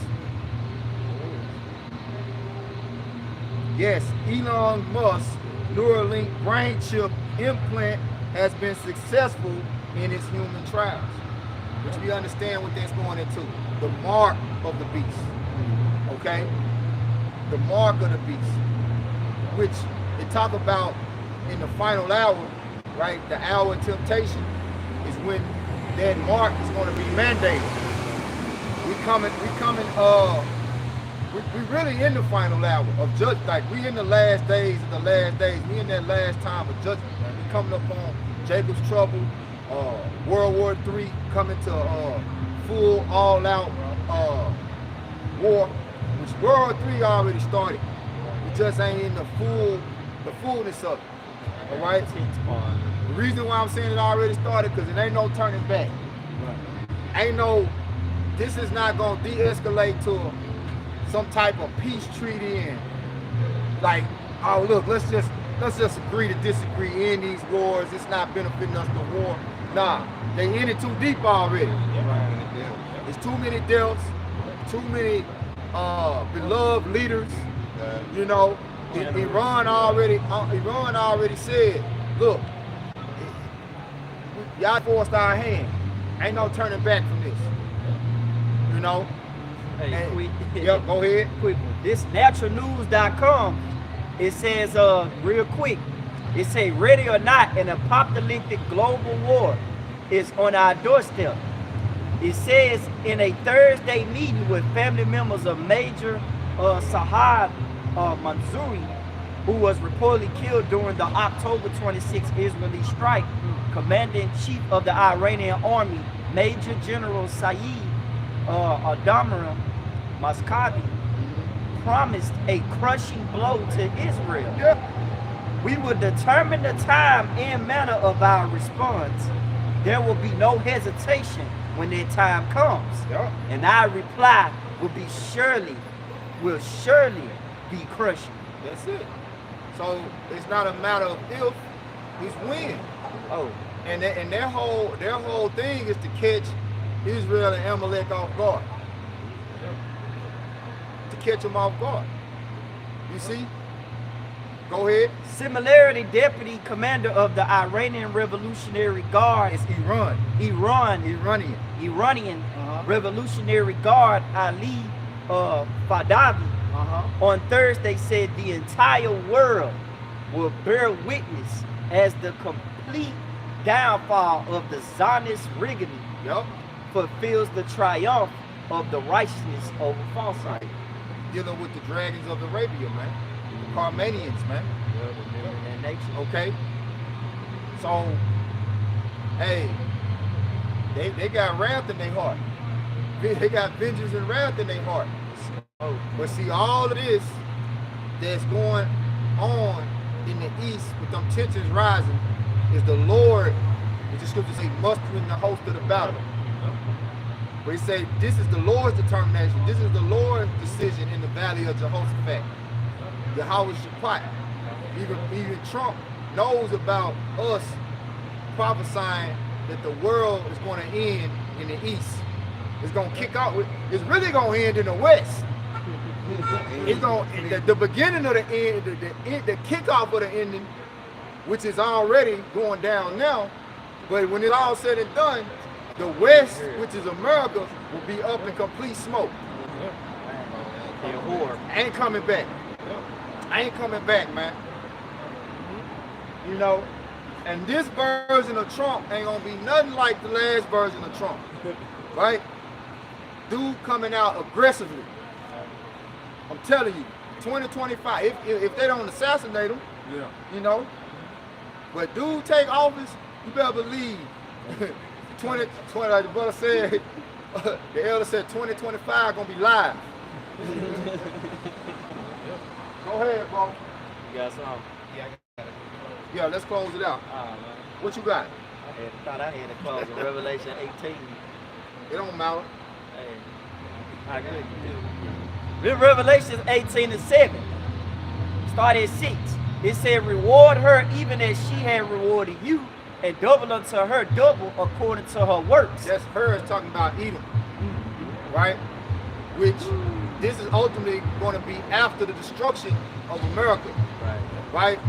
Yes, Elon Musk Neuralink brain chip implant has been successful in its human trials, which we understand what that's going into. The mark of the beast, okay? The mark of the beast, which they talk about in the final hour, right? The hour of temptation is when that mark is going to be mandated. We really in the final hour of judgment. Like we in the last days of the last days. We in that last time of judgment, man. coming up on Jacob's trouble, World War III coming to full all-out war, which World War III already started. We just ain't in the fullness of it. All right. The reason why I'm saying it already started because it ain't no turning back. Ain't no. This is not gonna de-escalate to some type of peace treaty and like, oh look, let's just agree to disagree in these wars. It's not benefiting us to war. Nah, they in it too deep already. There's too many deaths, too many beloved leaders. You know, Iran already said, look, y'all forced our hand. Ain't no turning back from this. You know? Hey, quick. Yep, go ahead. Quick one. This naturalnews.com, it says real quick. It say, ready or not, an apocalyptic global war is on our doorstep. It says in a Thursday meeting with family members of Major Sahab Mansouri, who was reportedly killed during the October 26 Israeli strike, Commander-in-Chief of the Iranian Army, Major General Saeed Adamiram Maskavi, promised a crushing blow to Israel. Yep. We will determine the time and manner of our response. There will be no hesitation when that time comes. Yep. And our reply will surely be crushing. That's it. So it's not a matter of if, it's when. Oh. And their whole thing is to catch Israel and Amalek off guard. To catch them off guard. You see? Go ahead. Similarity, Deputy Commander of the Iranian Revolutionary Guard. It's Iranian. Revolutionary Guard Ali Fadavi on Thursday said the entire world will bear witness as the complete downfall of the Zionist regime fulfills the triumph of the righteousness over falsehood. Dealing with the dragons of Arabia, man. The Carmanians, man. Okay? So, hey, they got wrath in their heart. They got vengeance and wrath in their heart. But see, all of this that's going on in the east with them tensions rising is the Lord, which the scripture say, mustering the host of the battle. But he say, this is the Lord's determination. This is the Lord's decision in the valley of Jehoshaphat. Yahweh Shaphat. Even Trump knows about us prophesying that the world is going to end in the east. It's going to kick out. It's really going to end in the west. It's going the beginning of the end, the kickoff of the ending, which is already going down now. But when it's all said and done, the west, which is America, will be up in complete smoke. Ain't coming back. Ain't coming back, man. You know, and this version of Trump ain't gonna be nothing like the last version of Trump, right? Dude coming out aggressively. I'm telling you, 2025. If they don't assassinate him, you know. But dude take office, you better believe. 2020, like the brother said, the elder said 2025 gonna be live. Go ahead, bro. You got something? Yeah, let's close it out. What you got? I thought I had to close in Revelation 18. It don't matter. Hey, I agree. In Revelation 18:7, started at 6. It said, reward her even as she had rewarded you, and double unto her double according to her works. That's her is talking about Edom, right? Which this is ultimately going to be after the destruction of America, right?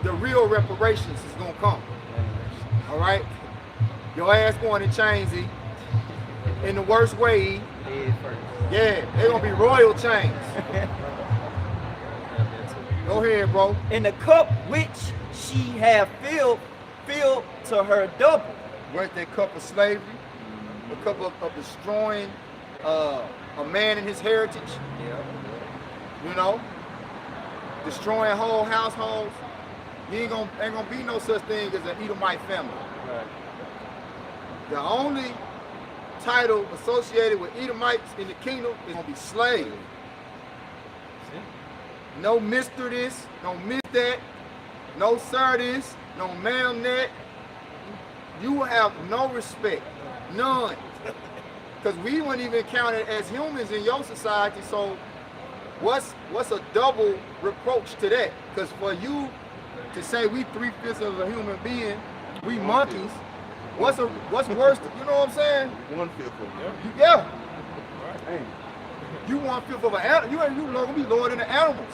The real reparations is going to come, all right? Your ass going in chains, E. In the worst way, E. Yeah, they're going to be royal chains. Go ahead, bro. In the cup which she have filled to her double. Weren't that cup of slavery? The cup of destroying a man and his heritage? You know? Destroying whole households? You ain't gonna be no such thing as an Edomite family. Right. The only title associated with Edomites in the kingdom is gonna be slave. No Mr. this, no Miss that, no sir this, no ma'am that. You will have no respect, none. Because we weren't even counted as humans in your society, so what's a double reproach to that? Because for you to say we 3/5 of a human being, we monkeys, what's worse, you know what I'm saying? 1/5 of them. Yeah. You 1/5 of an animal, you ain't gonna be lower than the animals.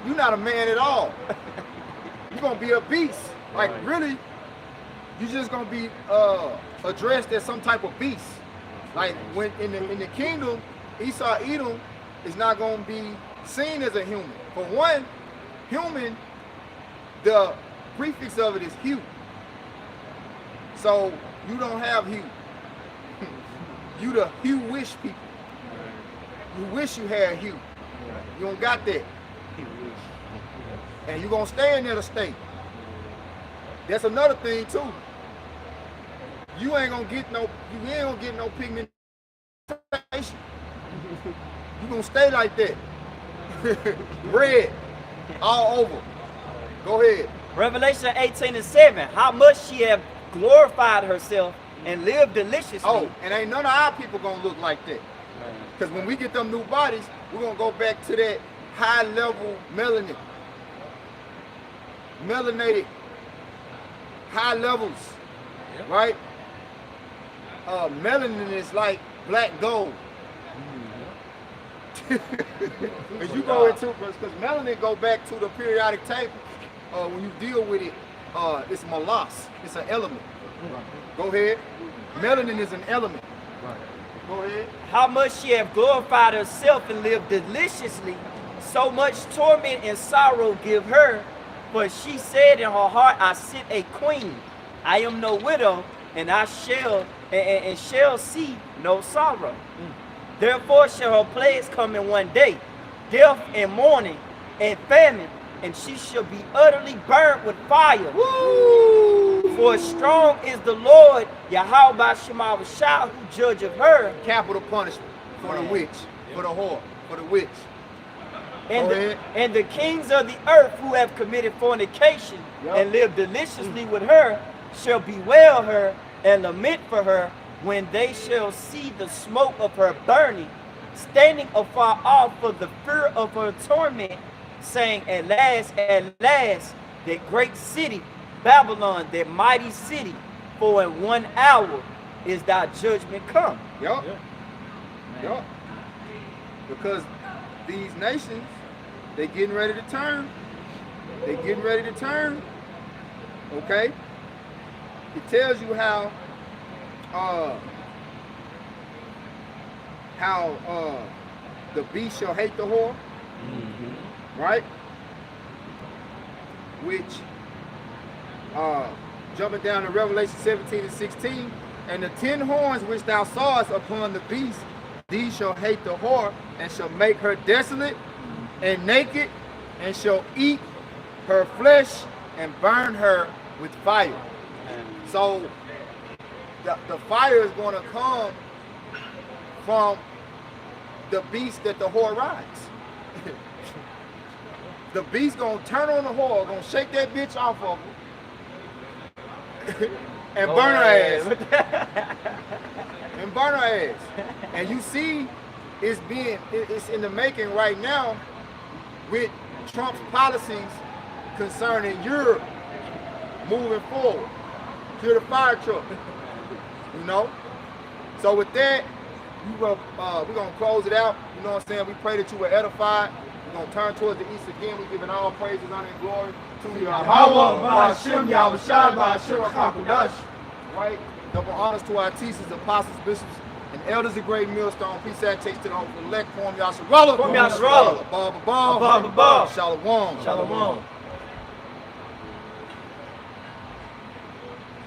You're not a man at all. You're gonna be a beast. Like really, you're just gonna be addressed as some type of beast. Like when in the kingdom, Esau Edom is not gonna be seen as a human. For one, human, the prefix of it is hue. So you don't have hue. You the hue wish people. You wish you had hue. You don't got that. And you're gonna stay in there to stay. That's another thing too. You ain't gonna get no pigmentation. You gonna stay like that. Red all over. Go ahead. Revelation 18:7. How much she have glorified herself and lived deliciously. Oh, and ain't none of our people gonna look like that. Because when we get them new bodies, we're gonna go back to that high level melanin. Melanated high levels. Right? Melanin is like black gold. As you go into, because melanin go back to the periodic table. When you deal with it, it's molasses. It's an element. Go ahead. Melanin is an element. Go ahead. How much she have glorified herself and lived deliciously, so much torment and sorrow give her. For she said in her heart, I sit a queen. I am no widow, and I shall see no sorrow. Therefore shall her plagues come in one day, death and mourning and famine, and she shall be utterly burnt with fire. Woo! For strong is the Lord, Yahweh Shema Shah, who judge of her. Capital punishment for the witch, for the whore, for the witch. And the kings of the earth who have committed fornication and lived deliciously with her shall bewail her and lament for her when they shall see the smoke of her burning, standing afar off for the fear of her torment, saying, at last, that great city, Babylon, that mighty city, for in 1 hour is thy judgment come. Yup. Yup. Because these nations, they getting ready to turn. They getting ready to turn. Okay? It tells you how the beast shall hate the whore. Right? Which jumping down to Revelation 17:16, and the 10 horns which thou sawest upon the beast, these shall hate the whore, and shall make her desolate and naked, and shall eat her flesh and burn her with fire. So the fire is going to come from the beast that the whore rides. The beast going to turn on the whore, going to shake that bitch off of her and burn her ass. And burn her ass. And you see it's in the making right now with Trump's policies concerning Europe moving forward. To the fire truck. You know? So with that, we're going to close it out. You know what I'm saying? We pray that you were edified. We're going to turn towards the east again. We're giving all praises, honor, and glory to Yahweh, Ba'ashem, Yahweh Shai, Ba'ashem, HaKadosh. Right? Double honors to our teachers, apostles, bishops, and elders of Great Millstone. Peace and takes to the hopeful elect. Form Yasharallah. Form Yasharallah. Abba, Shalom. Shalom.